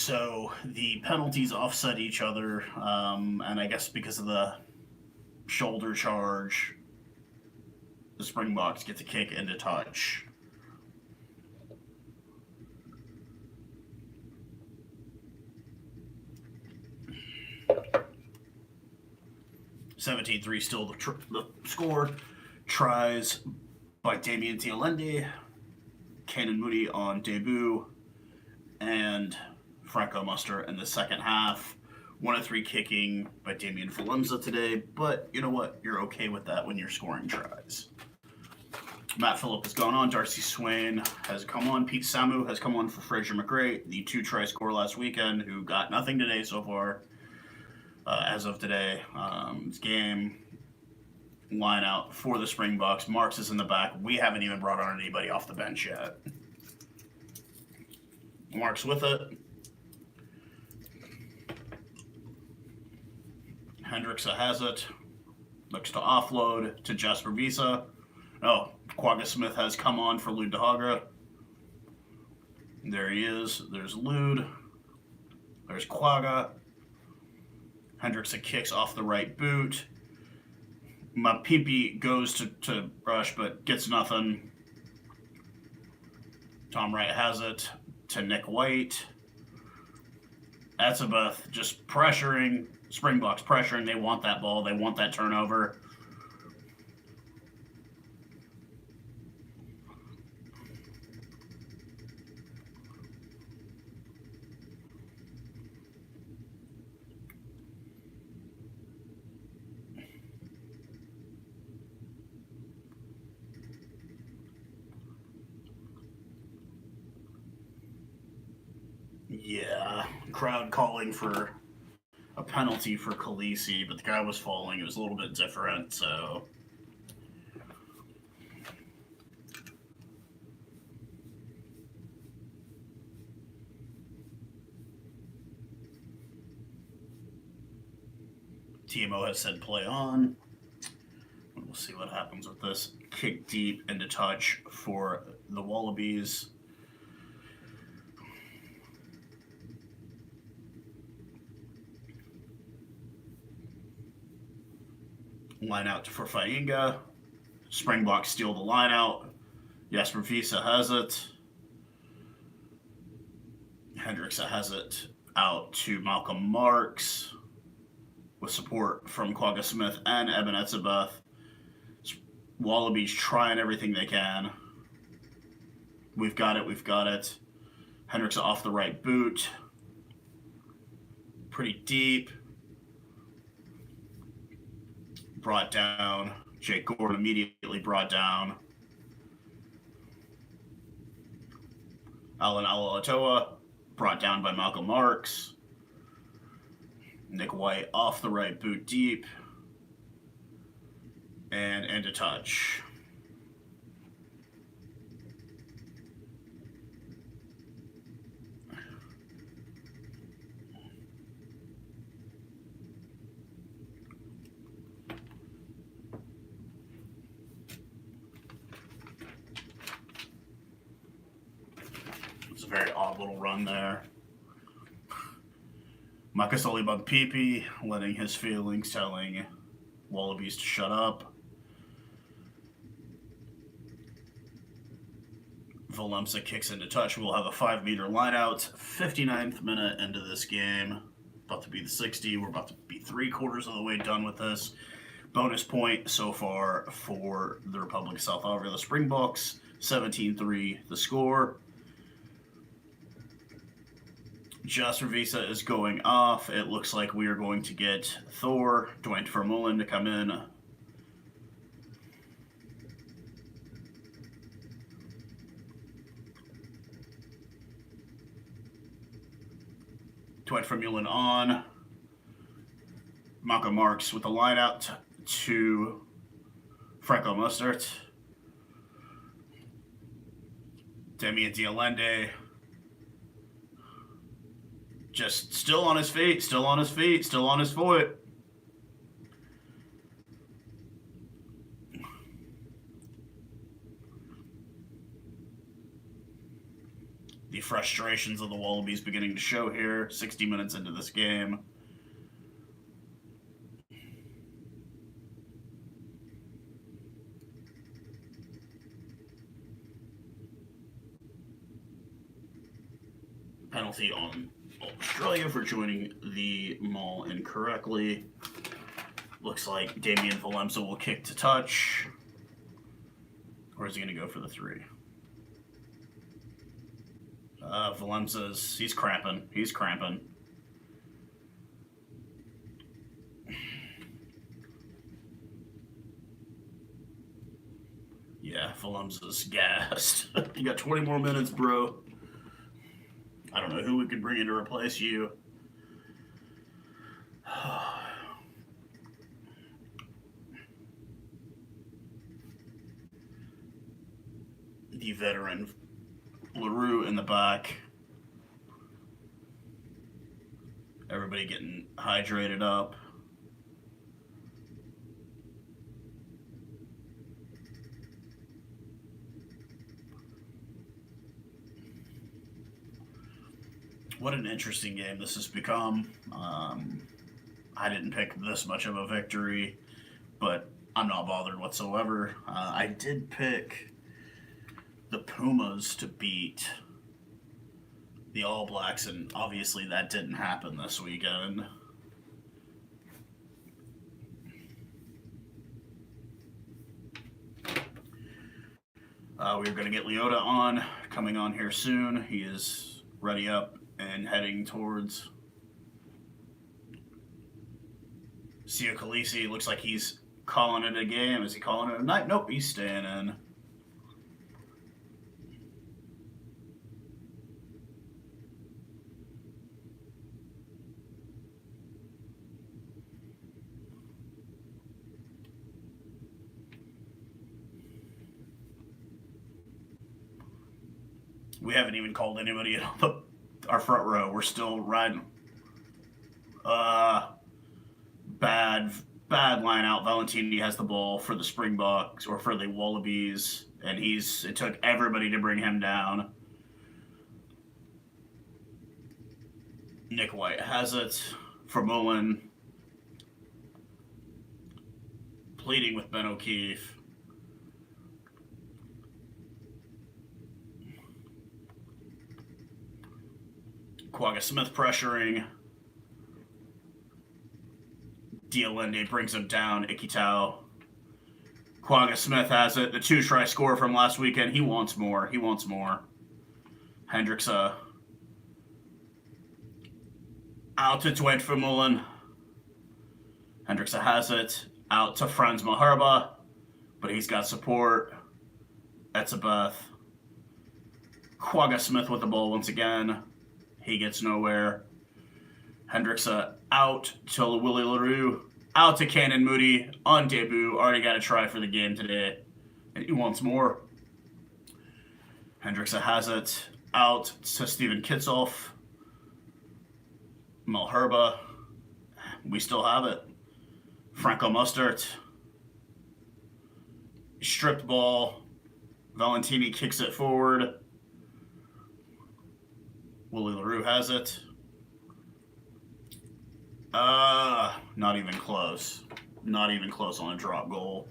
A: So the penalties offset each other, and I guess because of the shoulder charge, the Springboks get to kick into touch. (17-3) still the score. Tries by Damien Dialende, Kanan Moody on debut, and Franco Muster in the second half. 1 of 3 kicking by Damien Valemza today, but you know what? You're okay with that when you're scoring tries. Matt Phillip has gone on. Darcy Swain has come on. Pete Samu has come on for Fraser McRae, the 2-try scorer last weekend, who got nothing today so far. As of today, game line out for the Springboks. Marks is in the back. We haven't even brought on anybody off the bench yet. Marks with it. Hendricksa has it. Looks to offload to Jasper Visa. Oh, Quagga Smith has come on for Lud Hagra. There he is. There's Lud. There's Quagga. Hendricksa kicks off the right boot. Mapipi goes to rush, but gets nothing. Tom Wright has it to Nick White. Etzebeth just pressuring. Springboks pressuring. They want that ball. They want that turnover. Yeah, crowd calling for a penalty for Khaleesi, but the guy was falling. It was a little bit different, so. TMO has said play on. We'll see what happens with this. Kick deep into touch for the Wallabies. Line out for Fainga. Springboks steal the line out. Jasper Visa has it. Hendricksa has it out to Malcolm Marks with support from Quagga Smith and Eben Etzebeth. Wallabies trying everything they can. We've got it. Hendricksa off the right boot. Pretty deep. Brought down. Jake Gordon immediately brought down. Alan Alaalatoa brought down by Malcolm Marks. Nick White off the right boot deep. And into touch. It's a very odd little run there. Makasoli Bugpipi letting his feelings, telling Wallabies to shut up. Valemza kicks into touch. We'll have a 5-meter line out. 59th minute into this game. About to be the 60. We're about to be 3/4 of the way done with this. Bonus point so far for the Republic of South Africa. The Springboks, 17-3 the score. Jasper Visa is going off. It looks like we are going to get Thor, Dwight Vermeulen to come in. Dwight Vermeulen on. Malcolm Marks with the line out to Franco Mustard. Damien Dialende. Just still on his feet, still on his foot. The frustrations of the Wallabies beginning to show here, 60 minutes into this game. Penalty on Australia for joining the maul incorrectly. Looks like Damian Valemza will kick to touch. Or is he going to go for the 3? Valemza's, he's cramping. He's cramping. Yeah, Valemza's gassed. You got 20 more minutes, bro. I don't know who we could bring in to replace you. The veteran LaRue in the back. Everybody getting hydrated up. What an interesting game this has become. I didn't pick this much of a victory, but I'm not bothered whatsoever. I did pick the Pumas to beat the All Blacks, and obviously that didn't happen this weekend. We're going to get Leota on, coming on here soon. He is ready up and heading towards Sia Khaleesi. Looks like he's calling it a game. Is he calling it a night? Nope, he's staying in. We haven't even called anybody in our front row. We're still riding. Bad line out. Valentini has the ball for the Springboks, or for the Wallabies, and it took everybody to bring him down. Nick White has it for Mullen. Pleading with Ben O'Keefe. Quagga Smith pressuring. Dialende brings him down. Ikitau. Quagga Smith has it. The 2-try score from last weekend. He wants more. He wants more. Hendricksa. Out to Dwight Vermeulen. Hendricksa has it. Out to Franz Maherba. But he's got support. Etzebeth. Quagga Smith with the ball once again. He gets nowhere. Hendricksa out to Willie LaRue. Out to Cannon Moody on debut. Already got a try for the game today. And he wants more. Hendricksa has it. Out to Steven Kitzoff. Malherba. We still have it. Franco Mustard. Stripped ball. Valentini kicks it forward. Willie LaRue has it. Not even close. Not even close on a drop goal.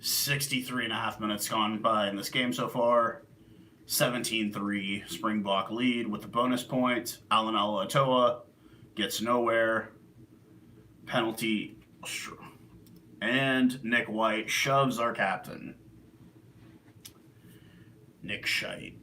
A: .63 and a half minutes gone by in this game so far. 17-3 Springbok lead with the bonus point. Alan Alatoa gets nowhere. Penalty. And Nick White shoves our captain. Nick Scheidt.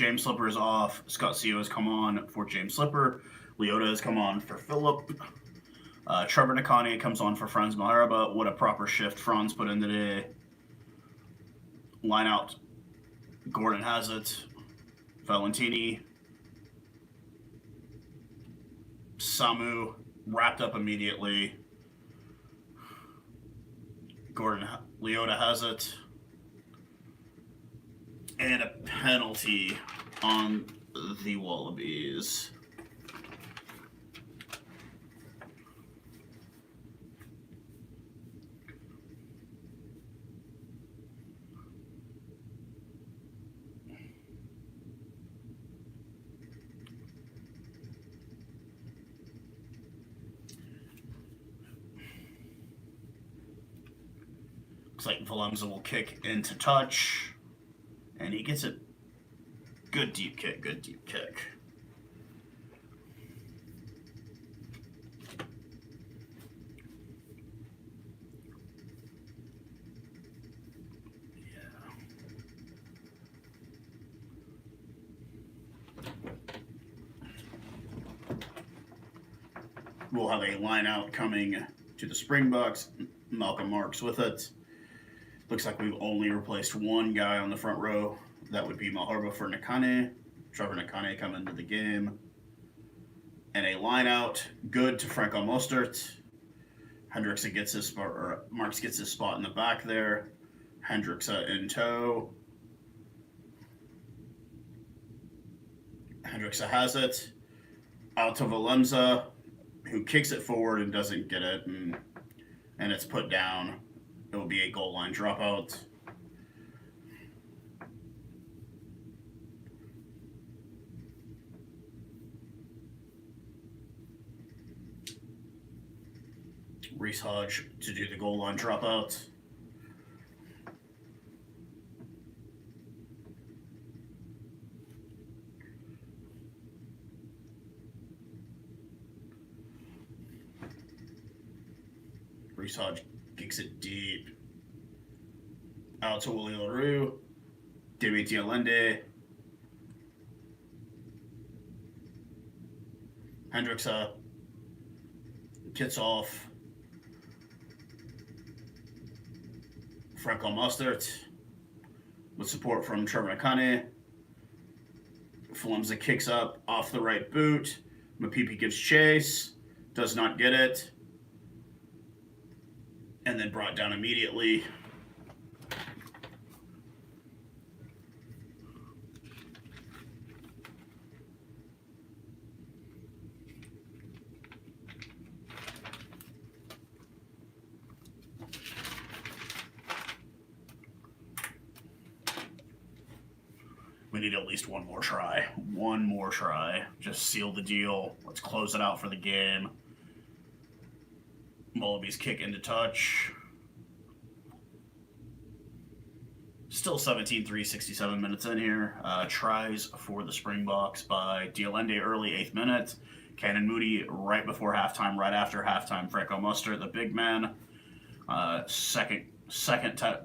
A: James Slipper is off. Scott Seo has come on for James Slipper. Leota has come on for Philip. Trevor Nakani comes on for Franz Maharaba. What a proper shift Franz put in today. Line out. Gordon has it. Valentini. Samu wrapped up immediately. Leota has it. And a penalty on the Wallabies. Looks like Valemza will kick into touch. And he gets it. Good deep kick, good deep kick. We'll have a line out coming to the Springboks. Malcolm Marks with it. Looks like we've only replaced one guy on the front row. That would be Maharba for Nakane. Trevor Nakane coming into the game. And a line out. Good to Franco Mostert. Hendricksa gets his spot, or Marks gets his spot in the back there. Hendricksa in tow. Hendricksa has it. Out to Valemza, who kicks it forward and doesn't get it, and it's put down. It will be a goal line dropout. Reese Hodge to do the goal line dropout. Reese Hodge kicks it deep. Out to Willie LaRue. Dimitri Allende. Hendricksa gets off. Franco Mostert with support from Trevor Nakane. Valemza kicks up off the right boot. Mapipi gives chase. Does not get it. And then brought down immediately. We need at least one more try. One more try. Just seal the deal. Let's close it out for the game. Wallabies kick into touch. Still 17-3, 67 minutes in here. Tries for the Springboks by Dialende early, 8th minute. Cannon Moody right before halftime, right after halftime. Franco Mostert, the big man. Second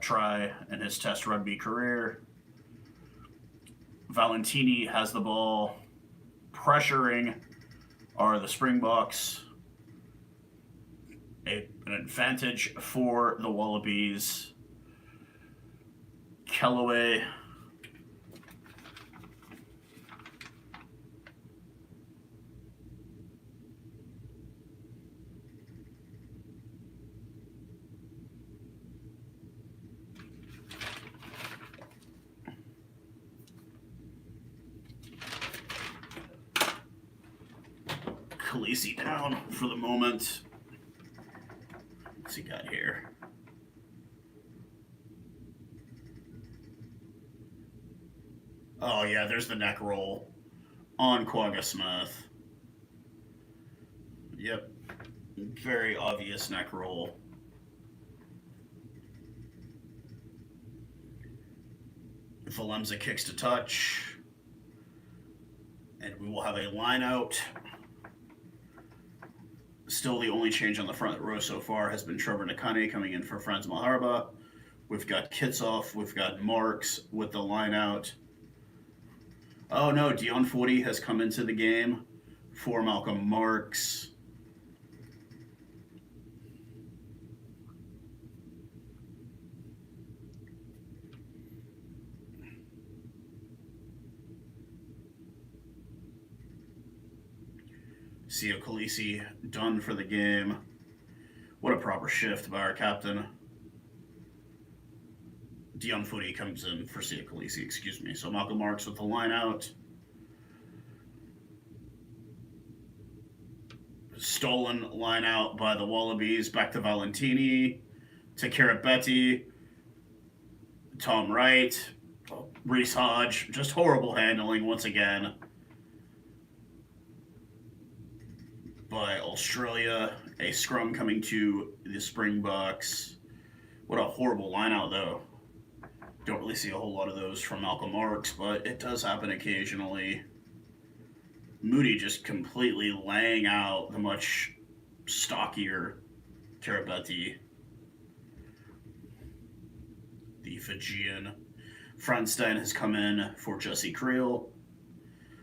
A: try in his Test rugby career. Valentini has the ball. Pressuring are the Springboks. An advantage for the Wallabies. Kellaway. Khaleesi down for the moment. What's he got here? Oh, yeah, there's the neck roll on Quagga Smith. Yep. Very obvious neck roll. Valemza kicks to touch. And we will have a line out. Still the only change on the front row so far has been Trevor Nakane coming in for Franz Maharba. We've got Kitsoff. We've got Marks with the line out. Oh no, Dion Footy has come into the game for Malcolm Marks. Sio Khaleesi done for the game. What a proper shift by our captain. Dion Footy comes in for Sio Khaleesi, excuse me. So Malcolm Marks with the line out. Stolen line out by the Wallabies. Back to Valentini. To Karabetti. Tom Wright. Reese Hodge. Just horrible handling once again by Australia. A scrum coming to the Springboks. What a horrible line out, though. Don't really see a whole lot of those from Malcolm Marks, but it does happen occasionally. Moody just completely laying out the much stockier Karabetti. The Fijian. Franstein has come in for Jesse Creel.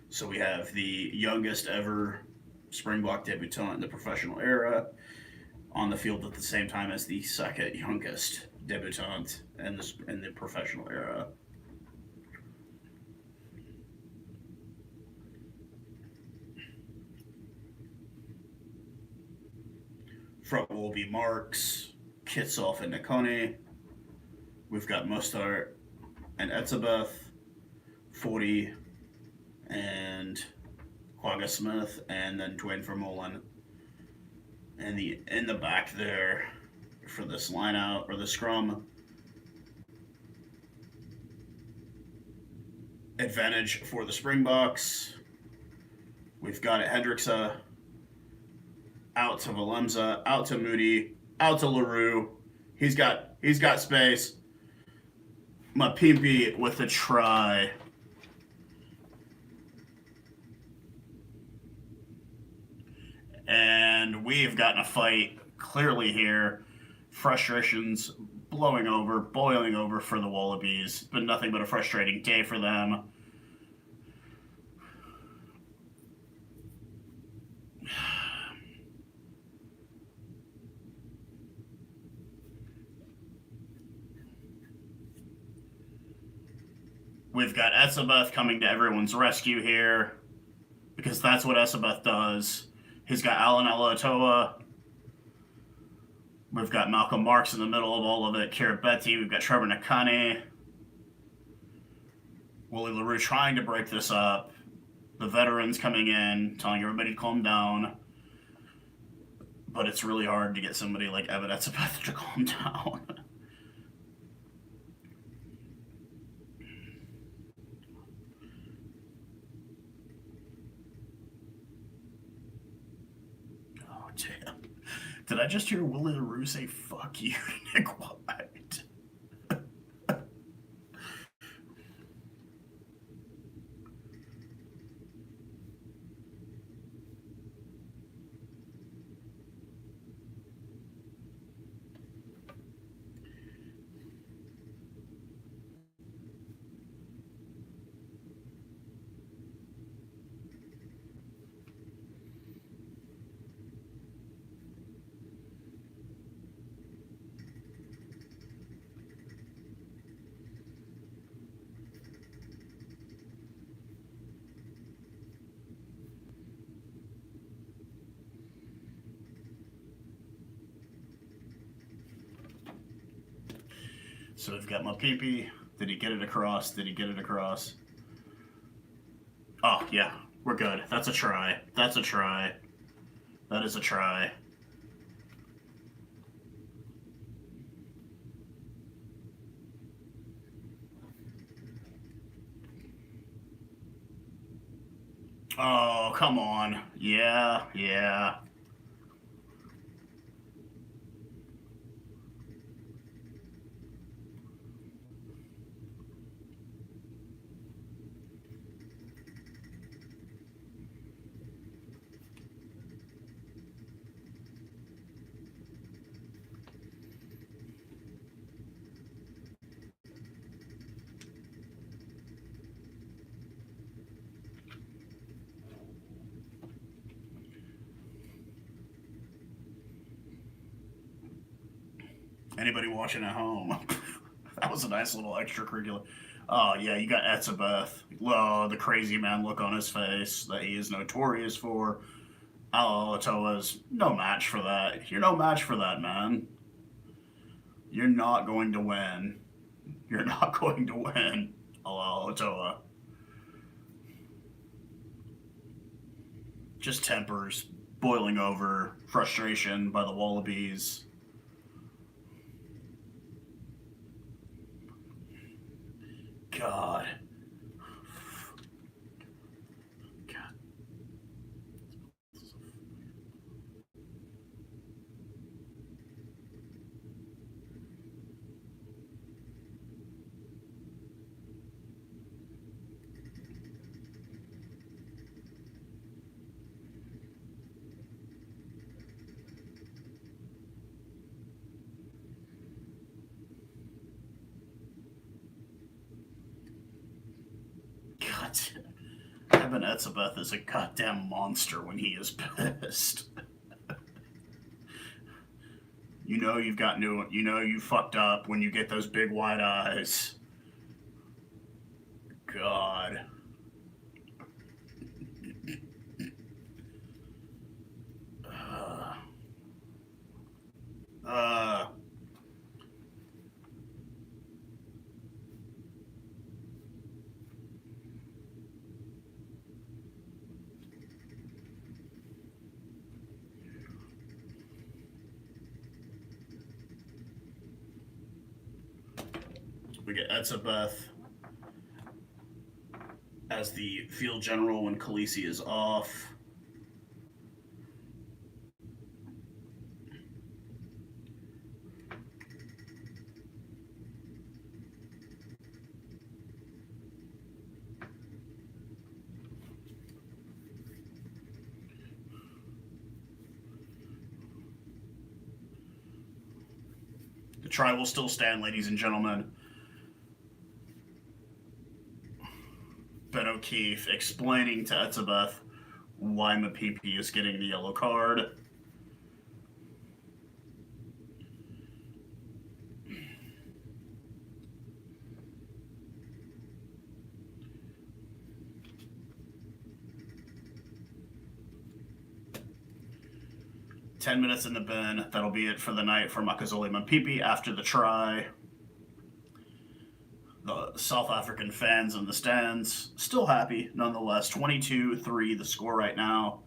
A: So we have the youngest ever Springbok debutant in the professional era on the field at the same time as the second youngest debutant in the professional era. Front will be Marks, Kitsoff, and Nakone. We've got Mostart and Etzebeth, 40, and Quagga Smith, and then Dwayne Vermeulen. And in the back there for this line out or the scrum. Advantage for the Springboks. We've got it Hendricksa out to Valemza, out to Moody, out to LaRue. He's got space. Mapimpi with a try. And we've gotten a fight clearly here. Frustrations boiling over for the Wallabies. It's been nothing but a frustrating day for them. We've got Etzebeth coming to everyone's rescue here because that's what Etzebeth does. He's got Alan Alatoa. We've got Malcolm Marks in the middle of all of it. Karabetti. We've got Trevor Nakane. Willie LaRue trying to break this up. The veterans coming in, telling everybody to calm down. But it's really hard to get somebody like Evan Etzebeth to calm down. Oh, damn. Did I just hear Willie LaRue say, fuck you, Nick White? So we've got Mapimpi. Did he get it across? Oh, yeah. We're good. That's a try. That is a try. Oh, come on. Yeah. Anybody watching at home? That was a nice little extracurricular. Oh yeah, you got Etzebeth. Oh, the crazy man look on his face that he is notorious for. Alatoa's no match for that. You're no match for that, man. You're not going to win. You're not going to win, Alatoa. Just tempers boiling over, frustration by the Wallabies. God. God. God. Evan Etzebeth is a goddamn monster when he is pissed. You know you've got new. You know you fucked up when you get those big wide eyes. God. Uh, uh, we get Etzebeth as the field general when Khaleesi is off. 'The try will still stand, ladies and gentlemen. Ben O'Keefe explaining to Etzebeth why Mapipi is getting the yellow card. 10 minutes in the bin. That'll be it for the night for Makazole Mapipi after the try. The South African fans in the stands still happy nonetheless. 22-3 the score right now.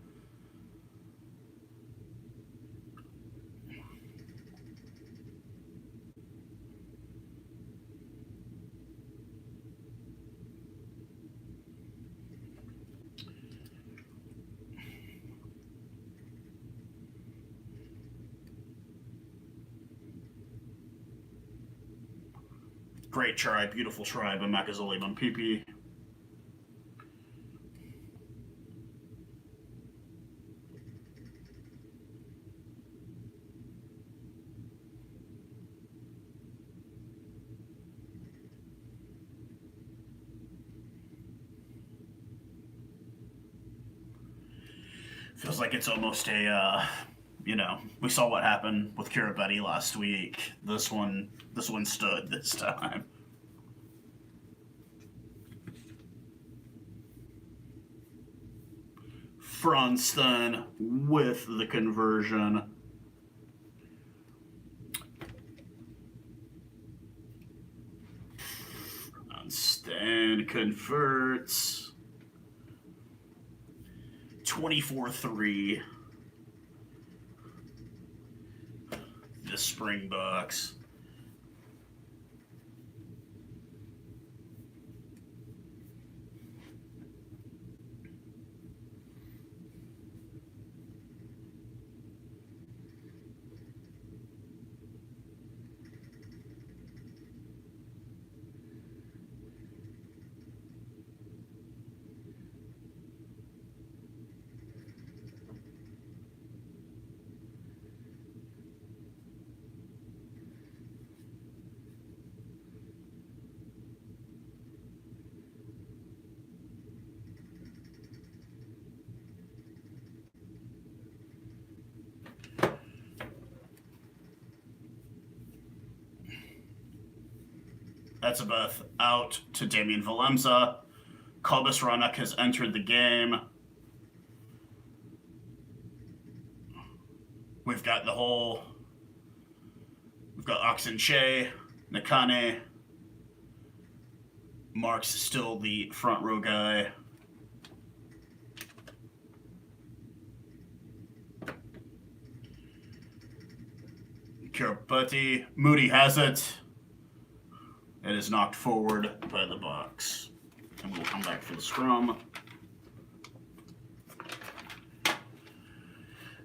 A: Great try, beautiful try by Makazole Mpipi. Feels like it's almost a, we saw what happened with Kiribati last week. This one stood this time. Fronston with the conversion. Fronston converts. 24-3. The Springboks. Etzebeth out to Damien Valemza. Kobus Ranak has entered the game. We've got Oxen Shea, Nakane. Mark's still the front row guy. Kiribati. Moody has it. It is knocked forward by the box. And we'll come back for the scrum.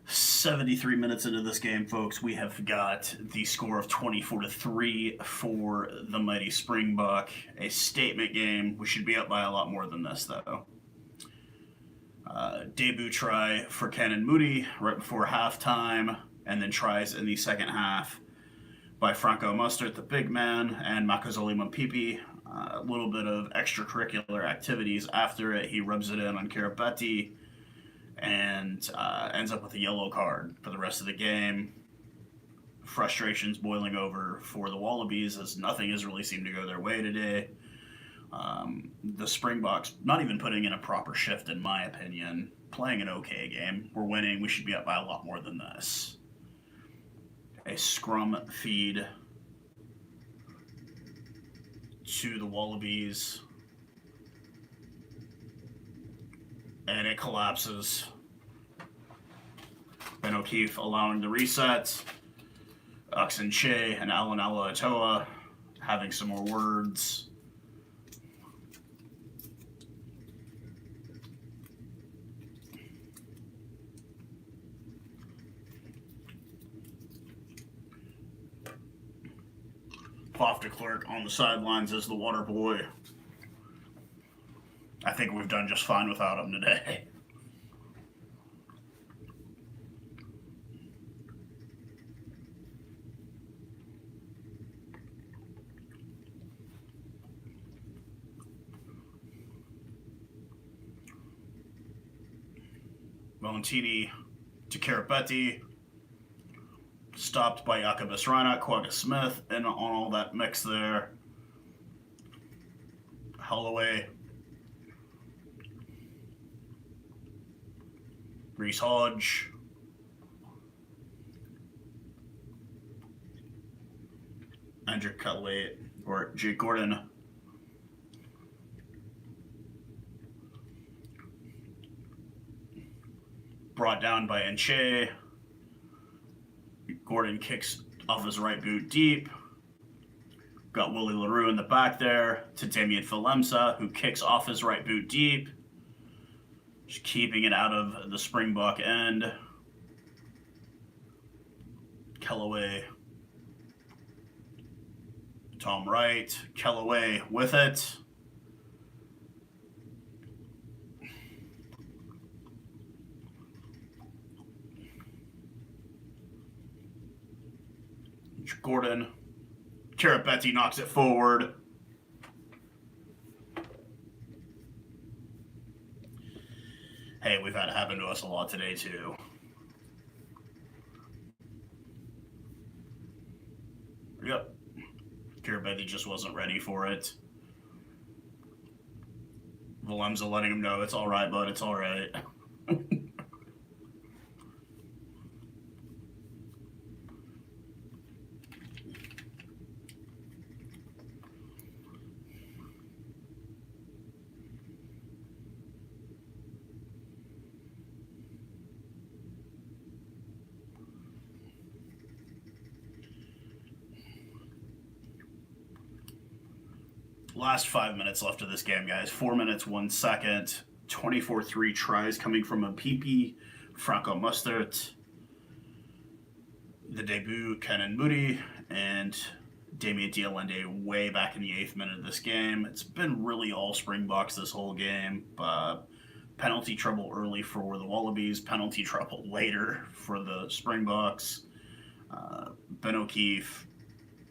A: 73 minutes into this game, folks, we have got the score of 24-3 for the mighty Springbok. A statement game. We should be up by a lot more than this, though. Debut try for Ken Moody right before halftime, and then tries in the second half by Franco Mustard, the big man, and Makazole Mampipi. A little bit of extracurricular activities after it. He rubs it in on Kiribati and ends up with a yellow card for the rest of the game. Frustrations boiling over for the Wallabies as nothing has really seemed to go their way today. The Springboks not even putting in a proper shift, in my opinion. Playing an okay game. We're winning. We should be up by a lot more than this. A scrum feed to the Wallabies. And it collapses. Ben O'Keefe allowing the reset. Oxen Shea and Alan Ala'atoa having some more words. Off de Klerk on the sidelines as the water boy. I think we've done just fine without him today. Valentini to Kiribati. Stopped by Jacobus Rana, Quagga Smith, and on all that mix there. Holloway. Reese Hodge. Andrew Cutaway, or Jake Gordon. Brought down by Enche. Gordon kicks off his right boot deep. Got Willie LaRue in the back there to Damien Valemza, who kicks off his right boot deep. Just keeping it out of the Springbok end. Kellaway. Tom Wright. Kellaway with it. Gordon. Kiribati knocks it forward. Hey, we've had it happen to us a lot today, too. Yep. Kiribati just wasn't ready for it. Valemza letting him know, it's all right, bud, it's all right. Last 5 minutes left of this game, guys. 4 minutes, 1 second. 24-3 tries coming from Mampipi, Franco Mustard, the debut, Ken Moody, and Damien Dialende way back in the 8th minute of this game. It's been really all Springboks this whole game. Penalty trouble early for the Wallabies, penalty trouble later for the Springboks. Ben O'Keefe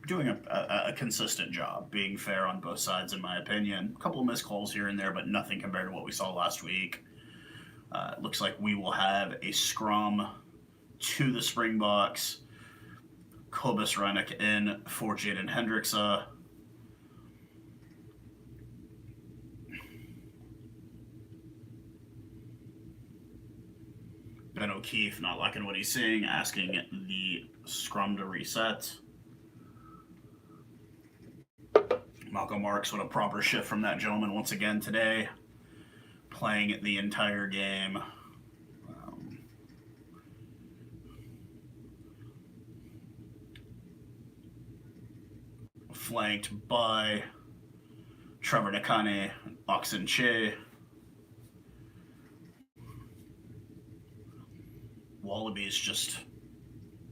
A: doing a consistent job, being fair on both sides, in my opinion. A couple of missed calls here and there, but nothing compared to what we saw last week. It looks like we will have a scrum to the Springboks. Kobus Rennick in for Jaden Hendricksa. Ben O'Keefe not liking what he's seeing, asking the scrum to reset. Malcolm Marks, what a proper shift from that gentleman once again today. Playing the entire game. Flanked by Trevor Nakane, Oxen Che. Wallabies just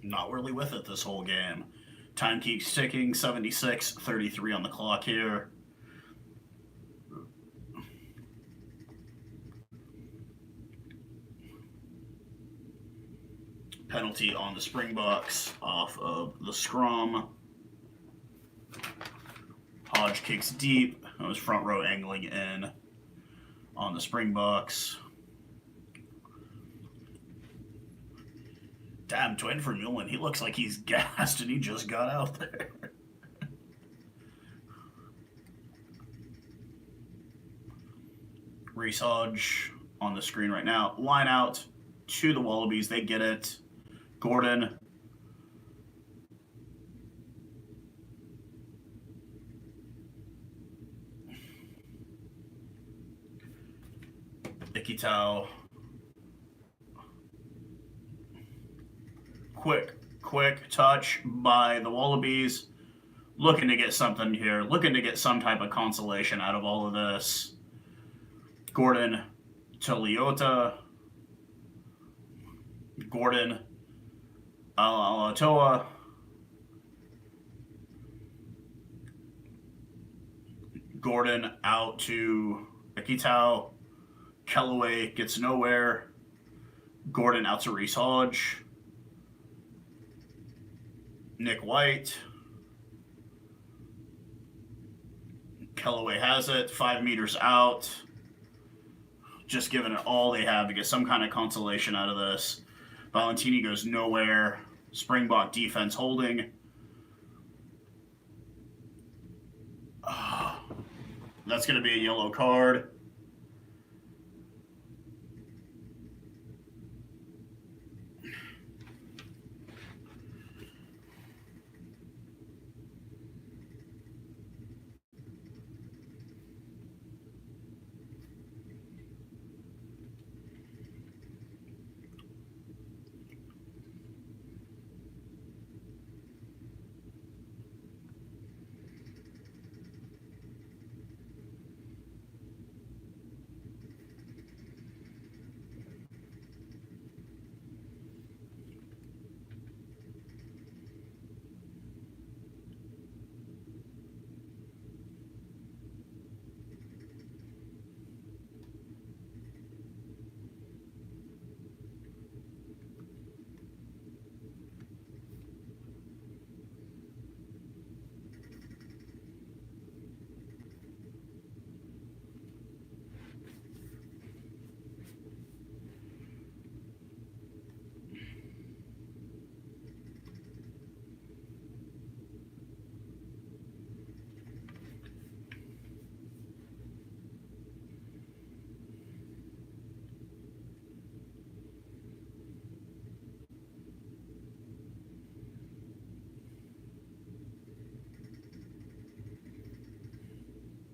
A: not really with it this whole game. Time keeps ticking, 76:33 on the clock here. Penalty on the Springboks off of the scrum. Hodge kicks deep. That was front row angling in on the Springboks. Damn, Twin for Mullen. He looks like he's gassed and he just got out there. Reece Hodge on the screen right now. Line out to the Wallabies. They get it. Gordon. Ikitau. Quick touch by the Wallabies. Looking to get something here. Looking to get some type of consolation out of all of this. Gordon to Leota. Gordon Alatoa. Gordon out to Ikitau. Kellaway gets nowhere. Gordon out to Reece Hodge. Nick White. Kellaway has it. 5 meters out. Just giving it all they have to get some kind of consolation out of this. Valentini goes nowhere. Springbok defense holding. That's going to be a yellow card.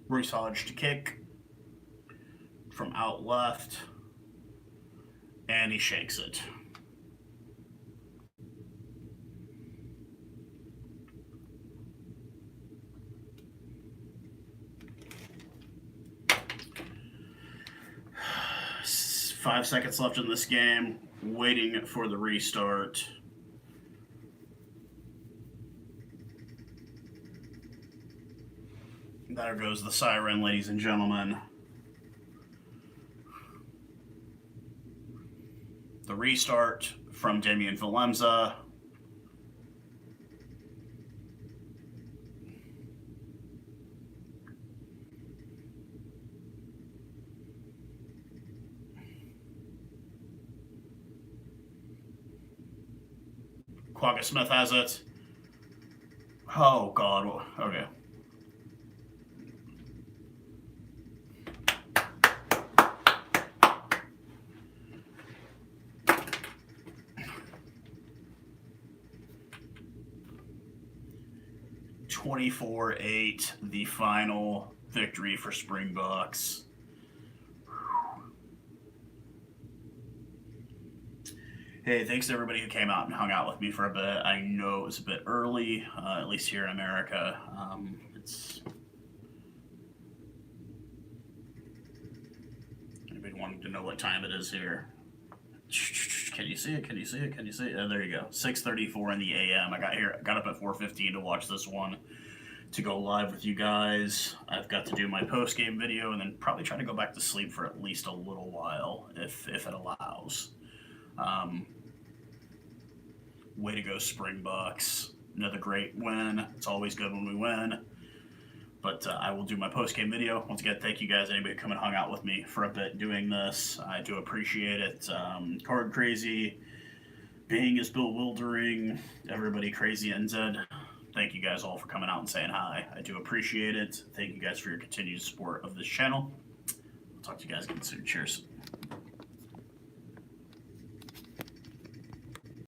A: Reece Hodge to kick from out left, and he shakes it. Five seconds left in this game, waiting for the restart. There goes the siren, ladies and gentlemen. The restart from Damien Valemza. Quagga Smith has it. Oh, God. Okay. 24-8, the final victory for Springboks. Hey, thanks to everybody who came out and hung out with me for a bit. I know it was a bit early, at least here in America. Anybody wanting to know what time it is here? Can you see it? Can you see it? Can you see it? Oh, there you go. 6:34 in the a.m. I got up at 4:15 to watch this one, to go live with you guys. I've got to do my post-game video and then probably try to go back to sleep for at least a little while, if it allows. Way to go, Springboks. Another great win. It's always good when we win. But I will do my post-game video. Once again, thank you guys, anybody who come and hung out with me for a bit doing this. I do appreciate it. Card Crazy, Being is bewildering, everybody crazy and Zed. Thank you guys all for coming out and saying hi. I do appreciate it. Thank you guys for your continued support of this channel. I'll talk to you guys again soon. Cheers.